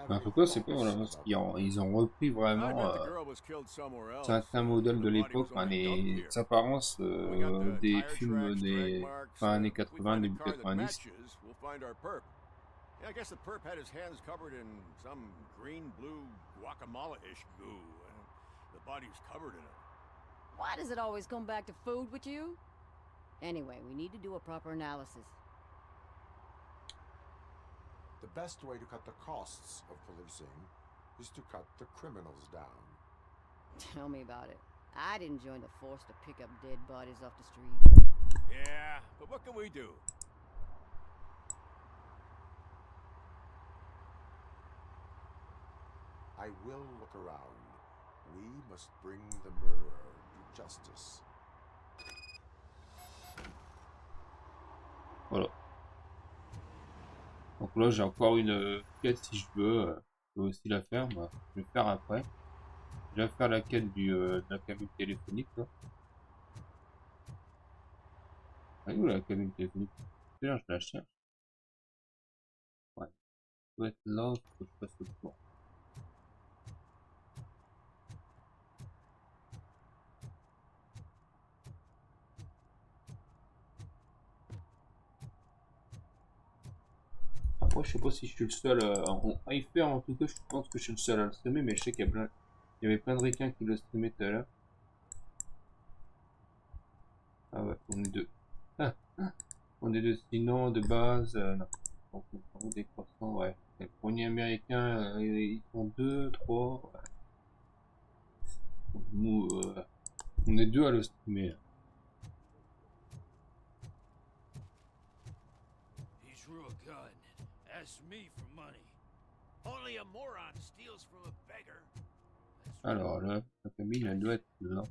En tout cas, c'est pas voilà, parce qu'ils ont repris vraiment certains modèles de l'époque, enfin, les apparences des films des fin années 80, début 90. Yeah, I guess the perp had his hands covered in some green-blue guacamole-ish goo. The body's covered in it. Why does it always come back to food with you? Anyway, we need to do a proper analysis. The best way to cut the costs of policing is to cut the criminals down. Tell me about it. I didn't join the force to pick up dead bodies off the street. Yeah, but what can we do? I will look around. We must bring the murderer to justice. Voilà. Donc là, j'ai encore une quête si je veux. Je peux aussi la faire. Bah, je vais faire après. Je vais faire la quête de la cabine téléphonique. Là. Ah, où la cabine téléphonique? Là, je la cherche. Ouais. Ça doit être là. Faut que je fasse le tour. Après, je sais pas si je suis le seul en hyper, en tout cas, je pense que je suis le seul à le streamer, mais je sais qu'il y avait plein de requins qui le streamaient tout à l'heure. Ah ouais, on est deux. Ah, on est deux, sinon de base, non. Donc, on est des croissants, ouais. Les premiers américains, ils sont 2, 3. Ouais. Donc, nous, on est deux à le streamer. He's real gun. Ask me for money. Only a moron steals from a beggar. Alors là, la cabine, elle doit être là.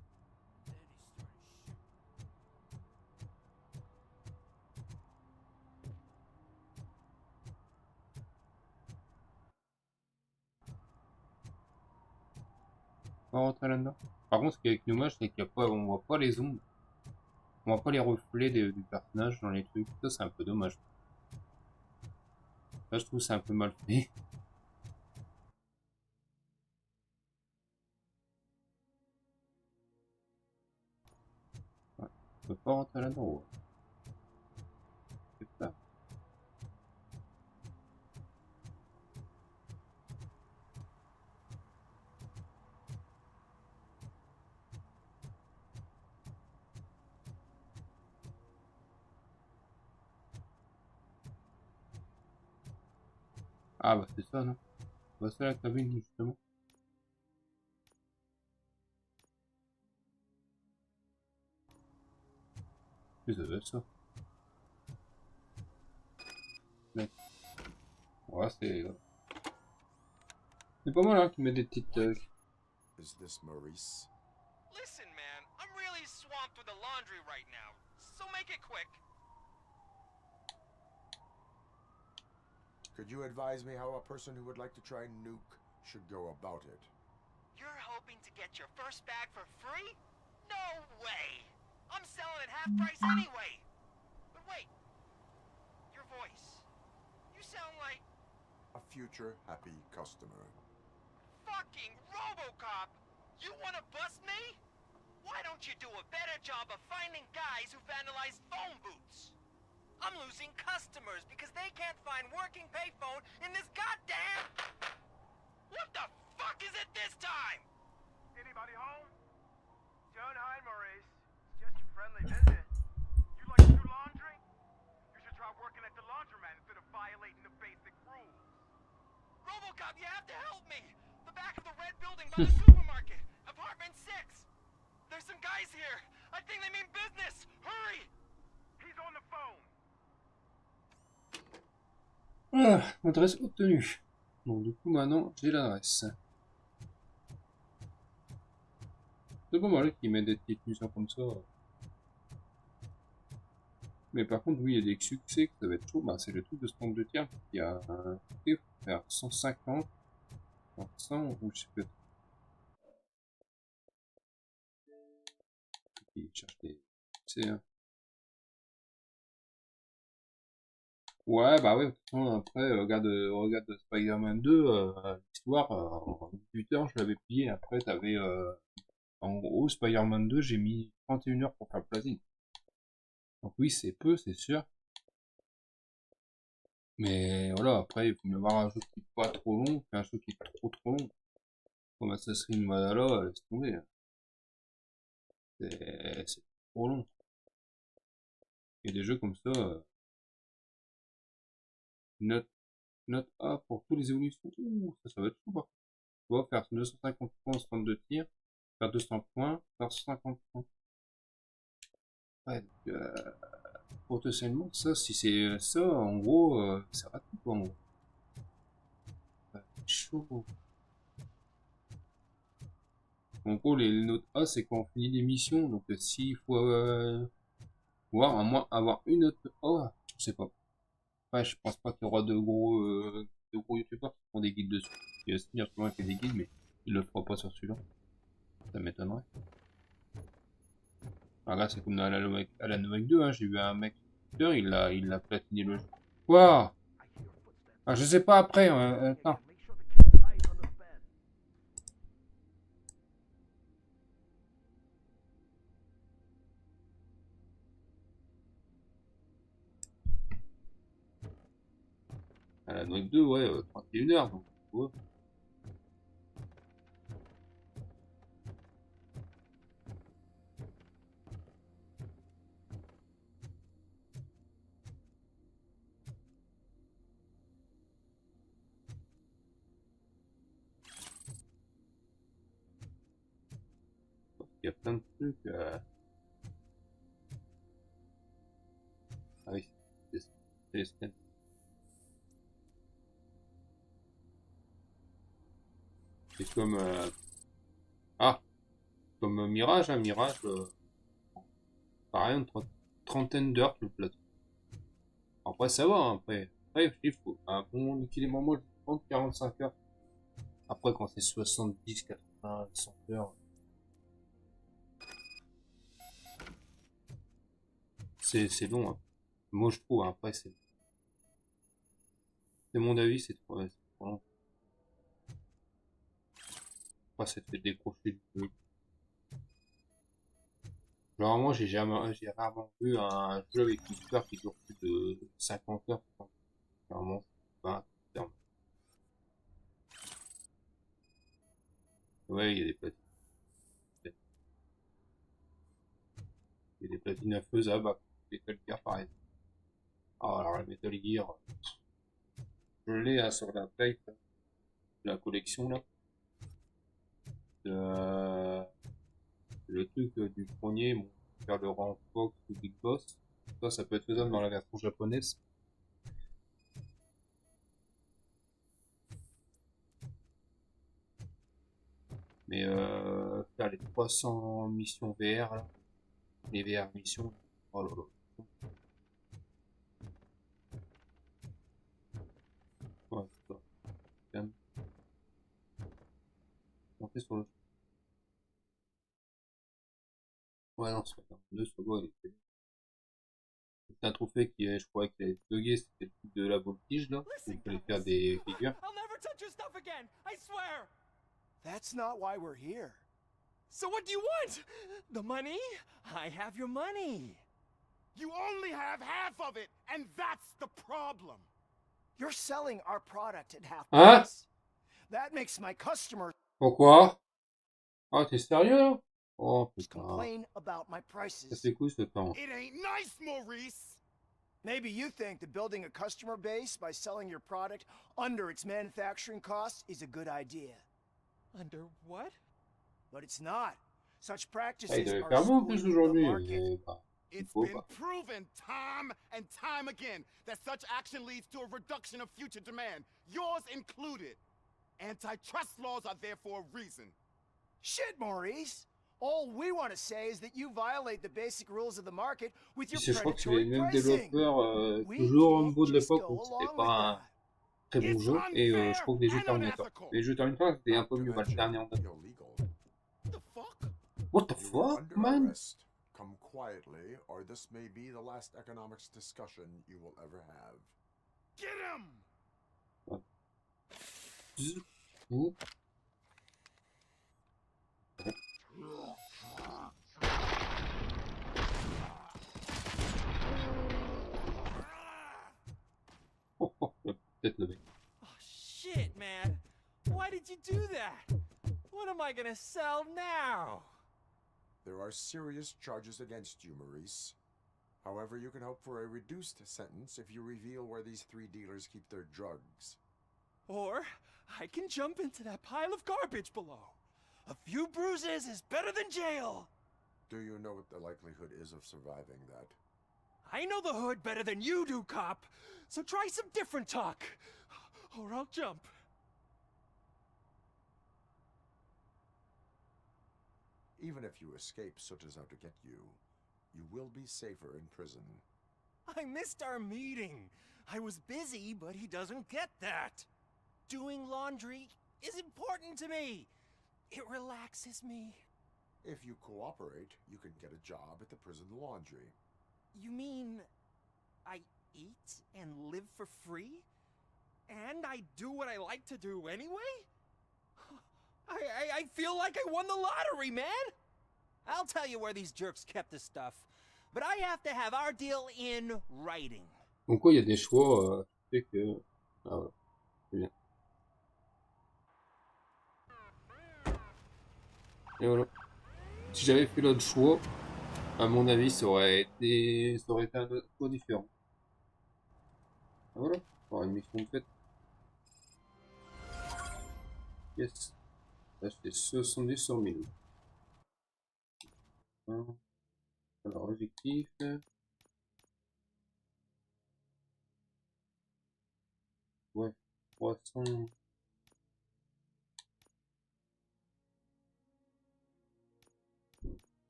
On va rentrer là-dedans. Par contre, ce qui est avec dommage, c'est qu'il y a pas, on voit pas les ombres. On voit pas les reflets du personnage dans les trucs. Ça, c'est un peu dommage. Là, je trouve que c'est un peu mal fait. Ouais. On peut pas rentrer là-dedans. Ouais. C'est ça. Ah bah c'est ça, non? Bah c'est la cabine justement. Et ça doit être ça. Mais... ouais, c'est pas mal hein, qui met des petites... Is this Maurice? Listen, man, I'm really swamped with the laundry right now, so make it quick. Could you advise me how a person who would like to try Nuke should go about it? You're hoping to get your first bag for free? No way! I'm selling at half price anyway! But wait, your voice. You sound like... A future happy customer. fucking RoboCop! You wanna bust me? Why don't you do a better job of finding guys who vandalize phone booths? I'm losing customers because they can't find working payphone in this goddamn... What the fuck is it this time? Anybody home? Don't hide, Maurice. It's just a friendly visit. You like to do laundry? You should try working at the laundromat instead of violating the basic rules. RoboCop, you have to help me! The back of the red building by the supermarket. Apartment 6. There's some guys here. I think they mean business. Hurry! He's on the phone. Ah, adresse obtenue. Donc du coup maintenant j'ai l'adresse. C'est pas mal qu'il met des petites missions comme ça. Mais par contre oui il y a des succès que ça va être chaud. Bah, c'est le truc de stand de tir. Il y a un côté faut faire 150, 100 ou je sais pas. Il cherche des succès. Hein. Ouais, bah ouais, de toute façon, après, regarde Spider-Man 2, l'histoire, en 18 heures, je l'avais plié, après, t'avais, en gros, Spider-Man 2, j'ai mis 31 heures pour faire le platine. Donc oui, c'est peu, c'est sûr. Mais voilà, après, il faut mieux avoir un jeu qui est pas trop long qu'un jeu qui est trop long. Comme Assassin's Creed Valhalla, laisse tomber. C'est trop long. Il y a des jeux comme ça, note A pour toutes les évolutions. Ouh, ça va être chaud, par contre. Tu vois, faire 250 points au stand de tir, faire 200 points, faire 150 points. Ouais, donc, potentiellement, ça, si c'est ça, en gros, c'est raté, quoi, en gros. Ouais, c'est chaud. En gros, les notes A, c'est quand on finit des missions, donc s'il faut voir, à moins avoir une note A, je sais pas. Ouais, je pense pas qu'il y aura de gros youtubeurs qui font des guides dessus. Il y a Sneer qui fait des guides, mais il le fera pas sur celui-là. Ça m'étonnerait. Ah là, c'est comme dans Alan Wake 2, hein. J'ai vu un mec, il a platiné le jeu. Quoi? Ah, je sais pas après, attends. Alan Wake 2, ouais, 31 heures, donc, ouais. Il y a plein de trucs. Ah oui, c'est scans. C'est comme comme Mirage, hein, Mirage, pareil, une trentaine d'heures le plateau. Après ça va, hein, après il faut un bon équilibre, moi je prends 45 heures. Après quand c'est 70, 80, 100 heures, c'est long. Hein. Moi je trouve, hein, après c'est mon avis, c'est trop long. Après ça te fait décrocher du jeu. Genre moi j'ai rarement vu un jeu avec une histoire qui dure plus de 50 heures. Clairement, 20 heures. Ouais, il y a des platines. Il y a des platines infaisables à Metal Gear par exemple. Ah, alors la Metal Gear, Je l'ai sur la plate, la collection là. Le truc du premier, bon, faire le rang Fox ou Big Boss. Ça peut être faisable dans la version japonaise. Mais faire les 300 missions VR là, les VR missions, oh là là. Ouais, c'est ça. Quand même. Monter sur le. Ouais, non, c'est pas 2 sur le doigt, il était. C'est un trophée qui, je crois qu'il avait bugué, c'était le truc de la voltige là. Il fallait faire des figures. I'll never touch your stuff again. I swear. That's not why we're here. So what do you want? The money? I have your money. You only have half of it, and that's the problem. You're selling our product at half Hein? price. That makes my customer Pourquoi? Ah, t'es sérieux là? Oh putain. complain about my Ça prices. fait coup ce temps. It ain't nice, Maurice. Maybe you think that building a customer base by selling your product under its manufacturing costs is a good idea. Under what? But it's not. Such Ah, il practices devait are faire bon en plus splitting the aujourd'hui, market. mais bah, il It's faut been pas. proven time and time again that such action leads to a reduction of future demand, yours included. Antitrust laws are there for a reason. Shit, Maurice. All we want to say is that you violate the basic rules of the market with your Je crois que c'est les predatory mêmes pricing. développeurs, toujours au niveau de l'époque où c'était pas un très bon jeu, et je trouve que les jeux terminent pas. Les jeux terminent pas, c'était un peu mieux, bah, le dernier en date. What the You are fuck, under man? arrest. Come quietly, or this may be the last economics discussion you will ever have. Get him! Ouh. Peut-être le mec. Oh shit, man. Why did you do that? What am I gonna sell now? There are serious charges against you, Maurice. However, you can hope for a reduced sentence if you reveal where these 3 dealers keep their drugs. Or I can jump into that pile of garbage below. A few bruises is better than jail. Do you know what the likelihood is of surviving that? I know the hood better than you do, cop. So try some different talk, or I'll jump. Even if you escape Soot is out to get you, you will be safer in prison. I missed our meeting. I was busy, but he doesn't get that. Doing laundry is important to me. It relaxes me. If you cooperate, you can get a job at the prison laundry. You mean I eat and live for free? And I do what I like to do anyway? I feel like I won the lottery, man! I'll tell you where these jerks kept the stuff, but I have to have our deal in writing. Donc quoi, il y a des choix qui fait que... Ah ouais, c'est bien. Et voilà. Si j'avais fait l'autre choix, à mon avis, ça aurait été un autre choix différent. Ah, voilà, alors une mission faite. Yes. Là, c'était 70 sur 1000. Alors, objectif. Ouais, 300.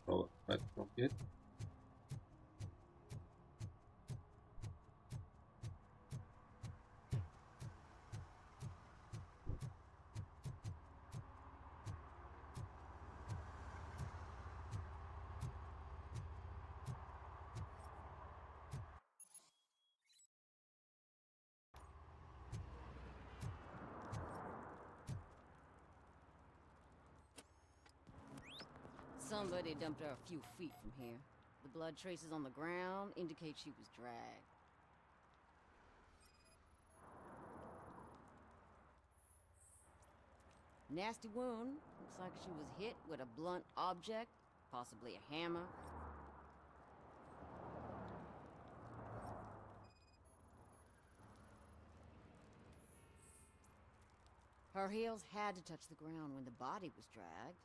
Oh, ouais, t'inquiète. Somebody dumped her a few feet from here. The blood traces on the ground indicate she was dragged. Nasty wound. Looks like she was hit with a blunt object, possibly a hammer. Our heels had to touch the ground when the body was dragged.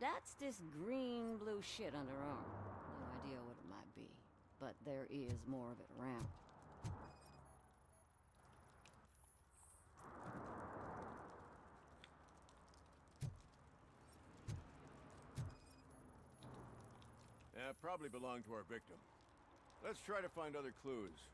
That's this green-blue shit under her arm. No idea what it might be, but there is more of it around. Yeah, probably belonged to our victim. Let's try to find other clues.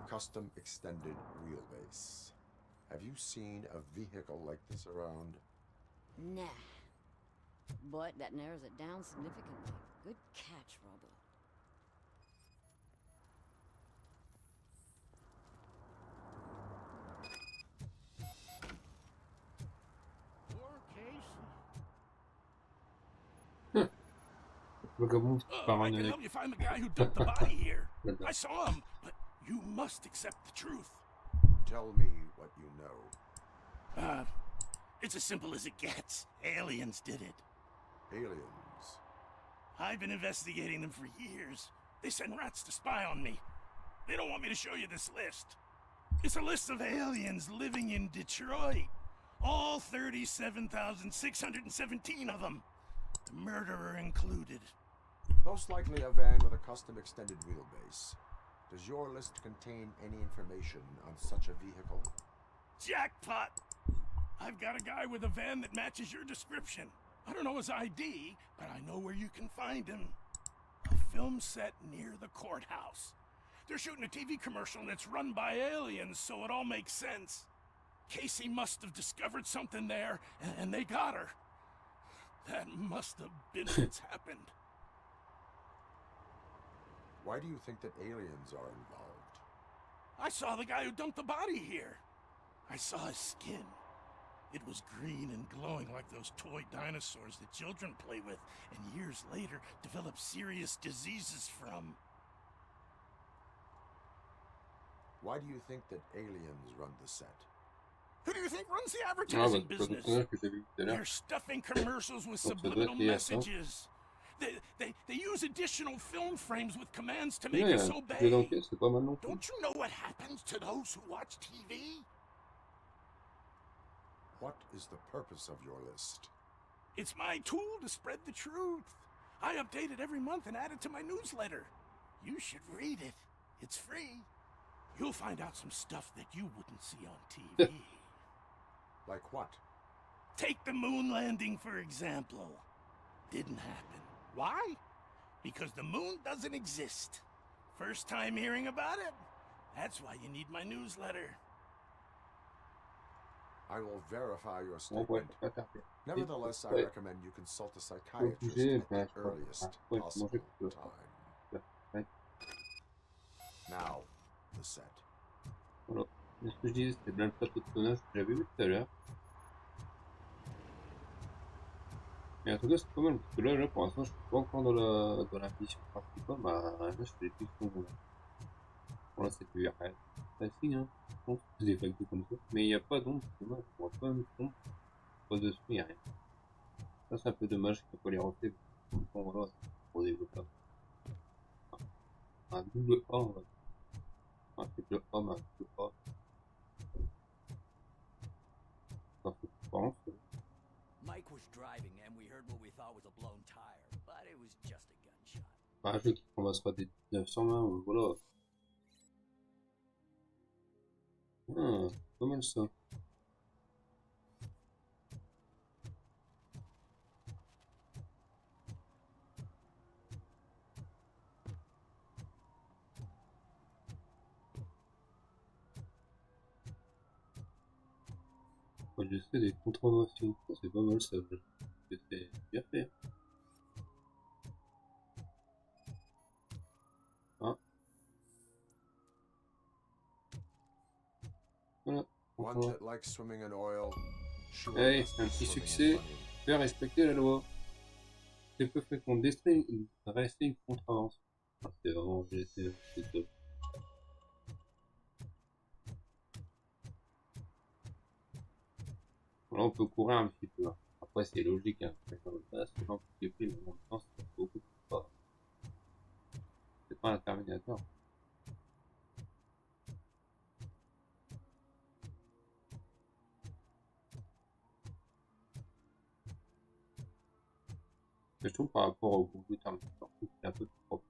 Custom extended wheelbase. Have you seen a vehicle like this around? Nah. But that narrows it down significantly. Good catch, Robo. I can help you find the guy who dumped the body here. I saw him, but you must accept the truth. Tell me what you know. It's as simple as it gets. Aliens did it. Aliens? I've been investigating them for years. They send rats to spy on me. They don't want me to show you this list. It's a list of aliens living in Detroit. All 37,617 of them. The murderer included. Most likely a van with a custom extended wheelbase. Does your list contain any information on such a vehicle? Jackpot! I've got a guy with a van that matches your description. I don't know his ID, but I know where you can find him. A film set near the courthouse. They're shooting a TV commercial and it's run by aliens, so it all makes sense. Casey must have discovered something there, and they got her. That must have been what's happened. Why do you think that aliens are involved? I saw the guy who dumped the body here. I saw his skin. It was green and glowing like those toy dinosaurs that children play with and years later develop serious diseases from. Why do you think that aliens run the set? Who do you think runs the advertising business? They're stuffing commercials with subliminal messages. They use additional film frames with commands to make us obey. Don't you know what happens to those who watch TV? What is the purpose of your list? It's my tool to spread the truth. I update it every month and add it to my newsletter. You should read it. It's free. You'll find out some stuff that you wouldn't see on TV. Like what? Take the moon landing, for example. Didn't happen. Why? Because the moon doesn't exist. First time hearing about it? That's why you need my newsletter. I will verify your statement. Nevertheless, I recommend you consult a psychiatrist at the earliest possible time. Now, the set. Voilà. Ce que je disais, c'était bien le plateau de tonnage que j'avais vu tout à l'heure. Mais en tout cas, c'est pas mal, parce que là pour l'instant, je suis pas encore dans la mission principale. Bah, là, je fais des questions. Bon, là, c'est du RL. Facile, hein. Je pense que c'est des factures comme ça. Mais il n'y a pas d'ombre, c'est dommage. On voit pas une ombre. Pas dessus, il n'y a rien. Ça, c'est un peu dommage qu'il ne faut pas les refaire. Bon, voilà, c'est pour développer. Un double A, on va dire. Un triple A, mais un triple A. Ça fait différence. Mike was driving and we heard what we thought was a blown tire, but it was just a gunshot. Un jeu qui ramassera des 1920, voilà. Ah, pas mal ça. J'ai fait des contraventions, c'est pas mal ça. C'est bien fait. Ah. Voilà. Allez, un petit succès. Faire respecter la loi. C'est peu fréquent d'essayer une contravention. C'est vraiment top. Là, on peut courir un petit peu. Après, c'est logique, hein. C'est un petit peu, mais en même temps, c'est beaucoup plus fort. C'est pas un Terminator. Mais je trouve par rapport au groupe de Terminator, c'est un peu plus propre.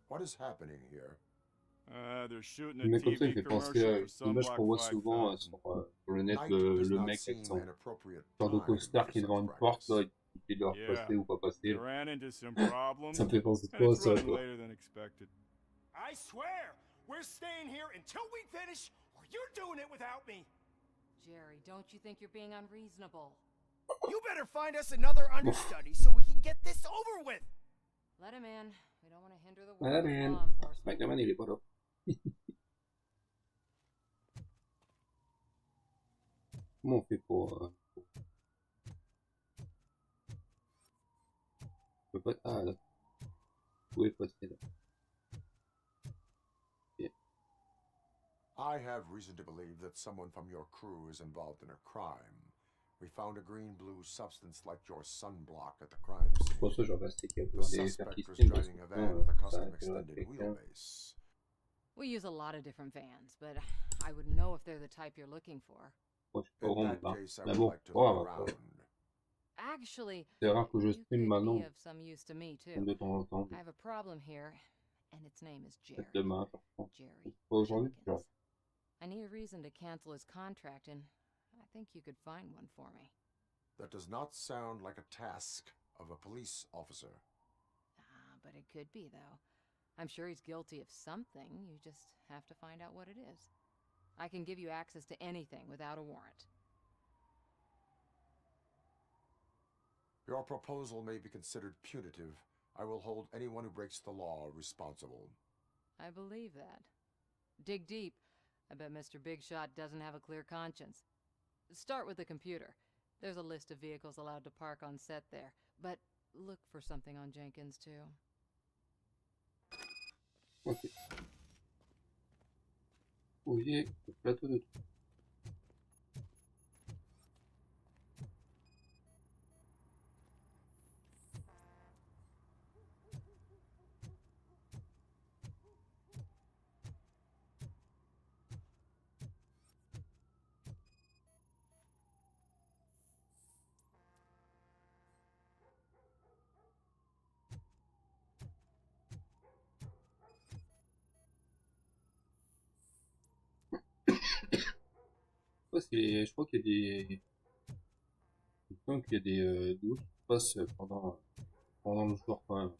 What is happening here? They're shooting a Mais comme ça, il TV fait penser commercial à for une some image block qu'on voit souvent 5000. sur le net, Night le does not mec avec seem son an appropriate genre de time coaster for qui est devant such une porte, là, practice. et qui doit Yeah, passer ou pas they passer. ran into some problems, Ça me fait penser and trop à it's ça, running quoi. later than expected. I swear, we're staying here until we finish, or you're doing it without me. Jerry, don't you think you're being unreasonable? You better find us another understudy so we can get this over with. Let him in. We don't want to hinder the work Voilà, of mais law enforcement. Spider-Man, il est pas là. Comment on fait pour... Je peux pas... Ah, là. Où est passer, là? Yeah. I have reason to believe that someone from your crew is involved in a crime. We found a green-blue substance like your sunblock at the crime scene. Pour ça, je reste qu'il y a The pour les faire suspect qui was filment, parce driving a que van with a ça custom arrive extended quelqu'un. wheelbase. We use a lot of different vans, but I wouldn't know if they're the type you're looking for. Moi, je suis pas In vraiment that pas. case, I Mais would bon, like to oh, look bah, around. Actually, c'est rare que je you stream could maintenant, be of some use to me too. de temps en temps. I have a problem here, and its name is Jerry. Peut-être demain, je reprends. Jerry Pas aujourd'hui, Jenkins. I need a reason to cancel his contract, and I think you could find one for me. That does not sound like a task of a police officer. But it could be, though. I'm sure he's guilty of something. You just have to find out what it is. I can give you access to anything without a warrant. Your proposal may be considered punitive. I will hold anyone who breaks the law responsible. I believe that. Dig deep. I bet Mr. Big Shot doesn't have a clear conscience. Start with the computer. There's a list of vehicles allowed to park on set there. But look for something on Jenkins, too. Ok. Fouiller le plateau de trucs. Je crois qu'il y a des... Il me semble qu'il y a des doutes qui passent pendant le jour quand même.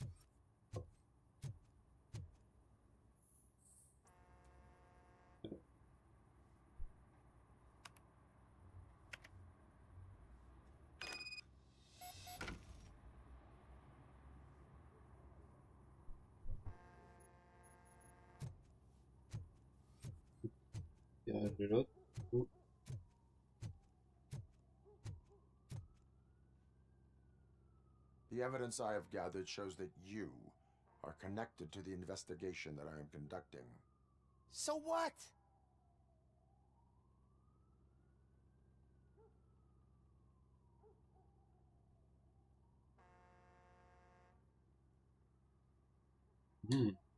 Tirage de l'autre. The evidence I have gathered shows that you are connected to the investigation that I am conducting. So what?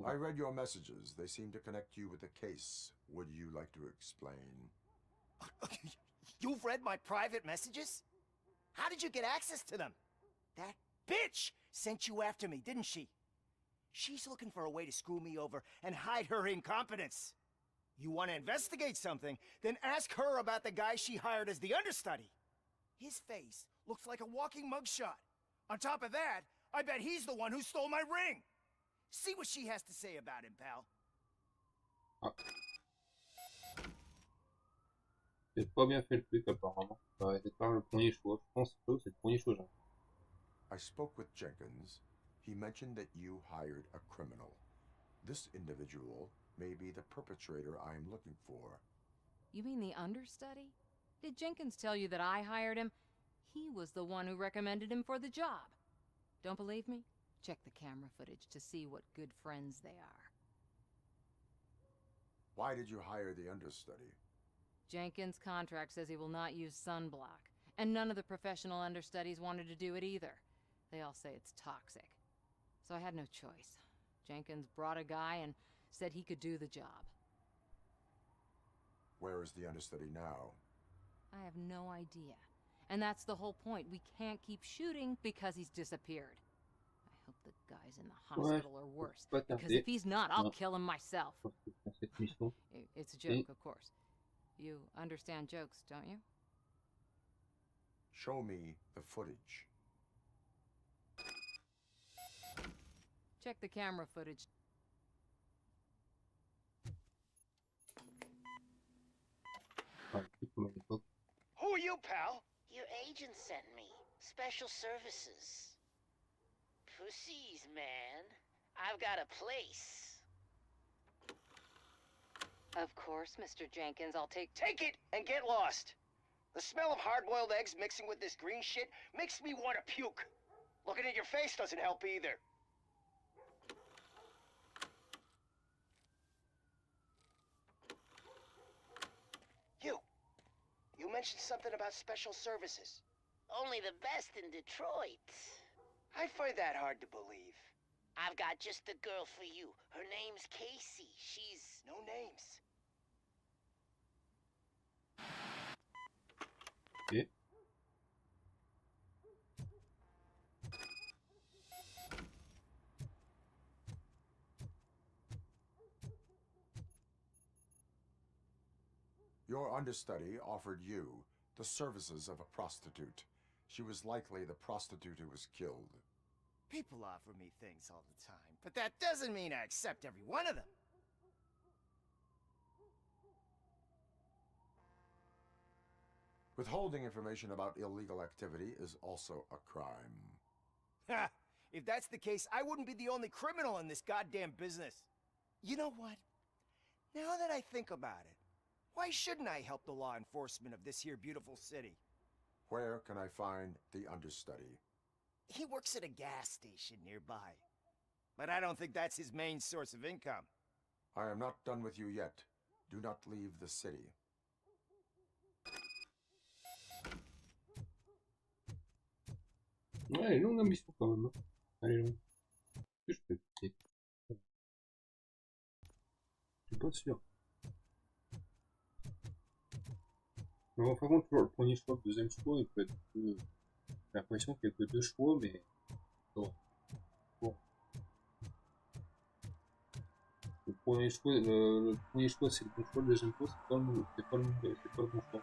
I read your messages. They seem to connect you with the case. Would you like to explain? You've read my private messages? How did you get access to them? That bitch sent you after me, didn't she? She's looking for a way to screw me over and hide her incompetence. You want to investigate something, then ask her about the guy she hired as the understudy. His face looks like a walking mugshot. On top of that, I bet he's the one who stole my ring. See what she has to say about him, pal. C'est pas bien fait le truc apparemment. C'est pas le premier choix. Je pense que c'est le premier choix. I spoke with Jenkins. He mentioned that you hired a criminal. This individual may be the perpetrator I am looking for. You mean the understudy? Did Jenkins tell you that I hired him? He was the one who recommended him for the job. Don't believe me? Check the camera footage to see what good friends they are. Why did you hire the understudy? Jenkins' contract says he will not use sunblock, and none of the professional understudies wanted to do it either. They all say it's toxic. So I had no choice. Jenkins brought a guy and said he could do the job. Where is the understudy now? I have no idea. And that's the whole point. We can't keep shooting because he's disappeared. I hope the guy's in the hospital or worse. Because if he's not, I'll kill him myself. It's a joke, of course. You understand jokes, don't you? Show me the footage. Check the camera footage. Who are you, pal? Your agent sent me. Special services. Pussies, man. I've got a place. Of course, Mr. Jenkins, I'll take Take it and get lost. The smell of hard-boiled eggs mixing with this green shit makes me want to puke. Looking at your face doesn't help either. You mentioned something about special services. Only the best in Detroit. I find that hard to believe. I've got just the girl for you. Her name's Casey. She's... No names. Okay. Your understudy offered you the services of a prostitute. She was likely the prostitute who was killed. People offer me things all the time, but that doesn't mean I accept every one of them. Withholding information about illegal activity is also a crime. Ha! If that's the case, I wouldn't be the only criminal in this goddamn business. You know what? Now that I think about it, why shouldn't I help the law enforcement of this here beautiful city? Where can I find the understudy? He works at a gas station nearby. But I don't think that's his main source of income. I am not done with you yet. Do not leave the city. Ouais, elle est longue la mission quand même. Elle est longue. Je peux écouter. Je suis pas sûr. Mais par contre, toujours le premier choix, le deuxième choix, il peut être. J'ai l'impression qu'il n'y a que deux choix, mais. Bon. Bon. Le premier choix, c'est le bon choix, le deuxième choix, c'est pas le bon choix.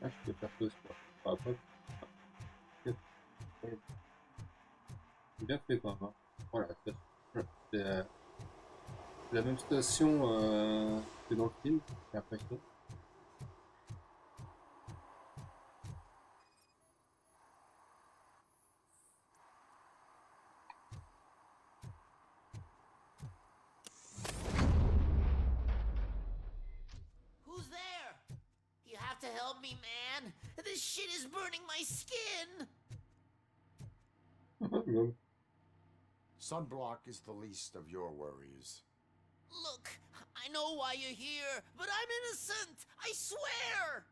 Ah, je peux faire pause quoi. Enfin, après, c'est bien fait quand même. Hein. Voilà, c'est la même situation que dans le film, j'ai l'impression. Who's there? You have to help me, man. This shit is burning my skin. Sunblock is the least of your worries. Look, I know why you're here, but I'm innocent. I swear.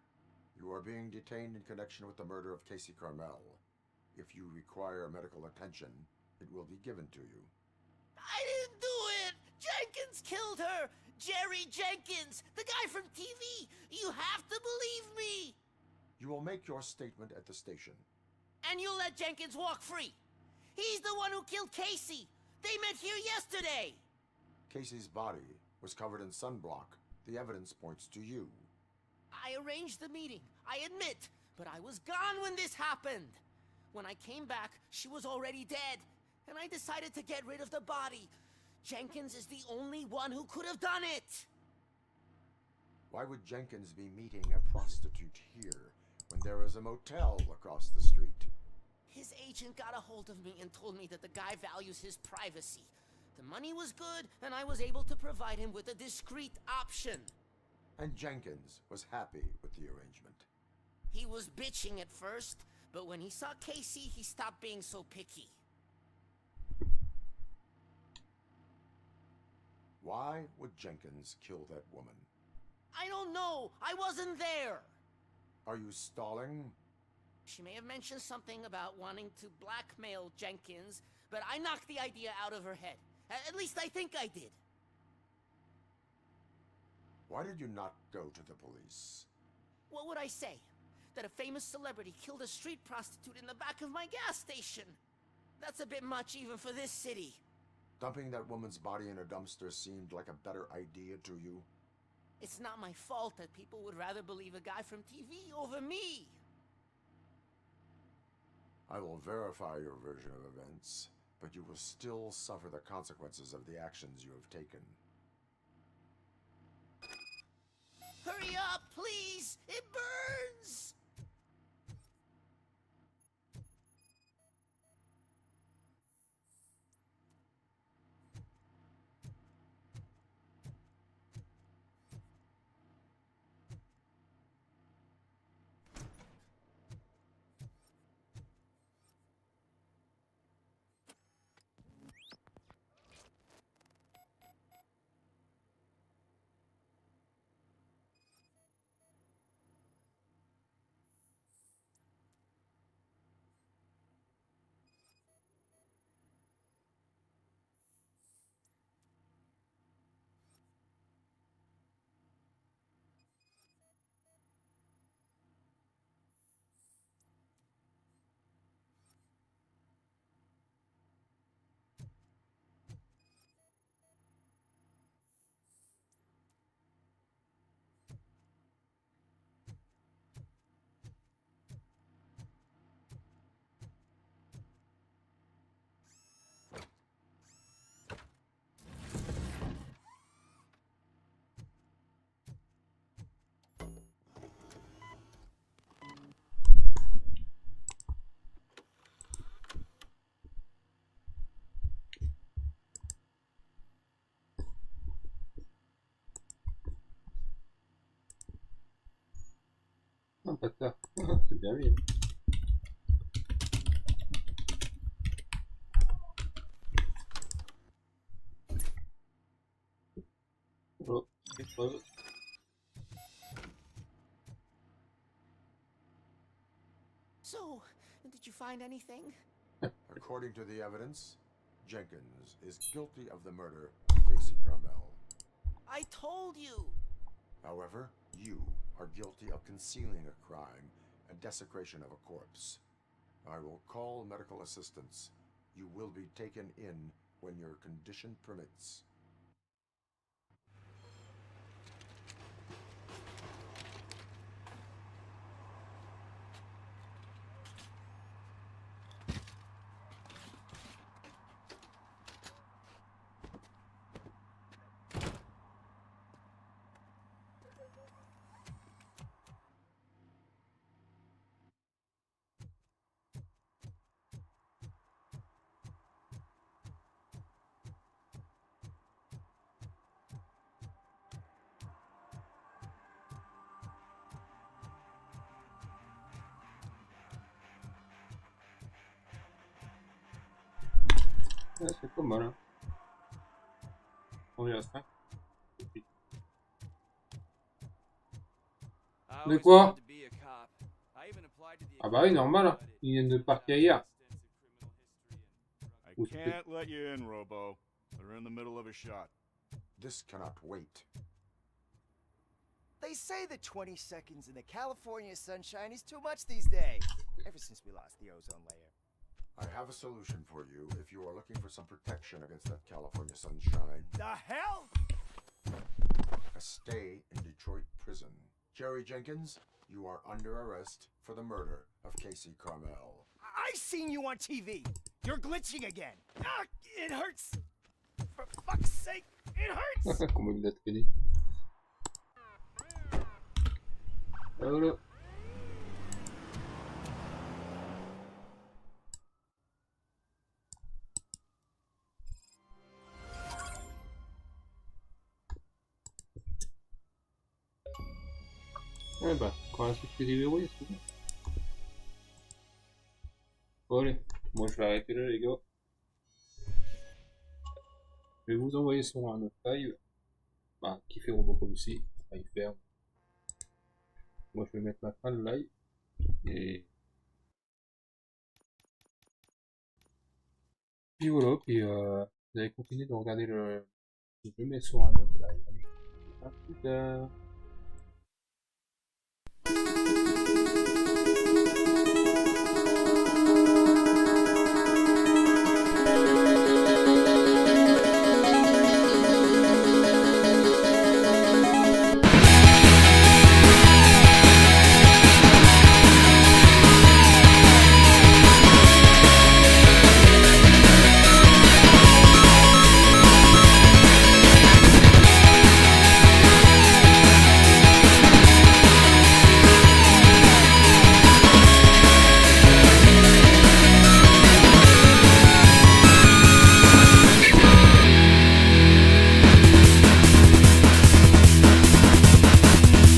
You are being detained in connection with the murder of Casey Carmel. If you require medical attention, it will be given to you. I didn't do it. Jenkins killed her. Jerry Jenkins, the guy from TV. You have to believe me. You will make your statement at the station. And you'll let Jenkins walk free. He's the one who killed Casey. They met here yesterday. Casey's body was covered in sunblock. The evidence points to you. I arranged the meeting, I admit, but I was gone when this happened. When I came back, she was already dead, and I decided to get rid of the body. Jenkins is the only one who could have done it. Why would Jenkins be meeting a prostitute here when there is a motel across the street? His agent got a hold of me and told me that the guy values his privacy. The money was good, and I was able to provide him with a discreet option. And Jenkins was happy with the arrangement. He was bitching at first, but when he saw Casey, he stopped being so picky. Why would Jenkins kill that woman? I don't know. I wasn't there. Are you stalling? She may have mentioned something about wanting to blackmail Jenkins, but I knocked the idea out of her head. At least I think I did. Why did you not go to the police? What would I say? That a famous celebrity killed a street prostitute in the back of my gas station? That's a bit much even for this city. Dumping that woman's body in a dumpster seemed like a better idea to you? It's not my fault that people would rather believe a guy from TV over me. I will verify your version of events, but you will still suffer the consequences of the actions you have taken. Hurry up, please! It burns! Un bâtard. C'est bien lui. Oh, épreuve. So, did you find anything? According to the evidence, Jenkins is guilty of the murder of Casey Carmel. I told you! However, you are guilty of concealing a crime and desecration of a corpse. I will call medical assistance. You will be taken in when your condition permits. Ah, c'est pas mal, hein. On est à 5. De quoi? Ah bah oui, normal, hein. Il vient de partir hier. I can't let you in, Robo. They're in the middle of a shot. This cannot wait. They say that 20 seconds in the California sunshine is too much these days. Ever since we lost the ozone layer. I have a solution for you if you are looking for some protection against that California sunshine. The hell? A stay in Detroit prison. Jerry Jenkins, you are under arrest for the murder of Casey Carmel. I seen you on TV. You're glitching again. Ah, it hurts. For fuck's sake, it hurts. Comment il l'a traîné. Voilà. Eh bah, quand la suite est déverrouillée, c'est bon. Bon allez, moi je vais arrêter là les gars. Je vais vous envoyer sur un autre live. Bah, qui fait RoboCop aussi. Il ferme. Moi je vais mettre ma fin de live. Et puis voilà, puis vous allez continuer de regarder le. Je vais mettre sur un autre live. Allez, à plus tard.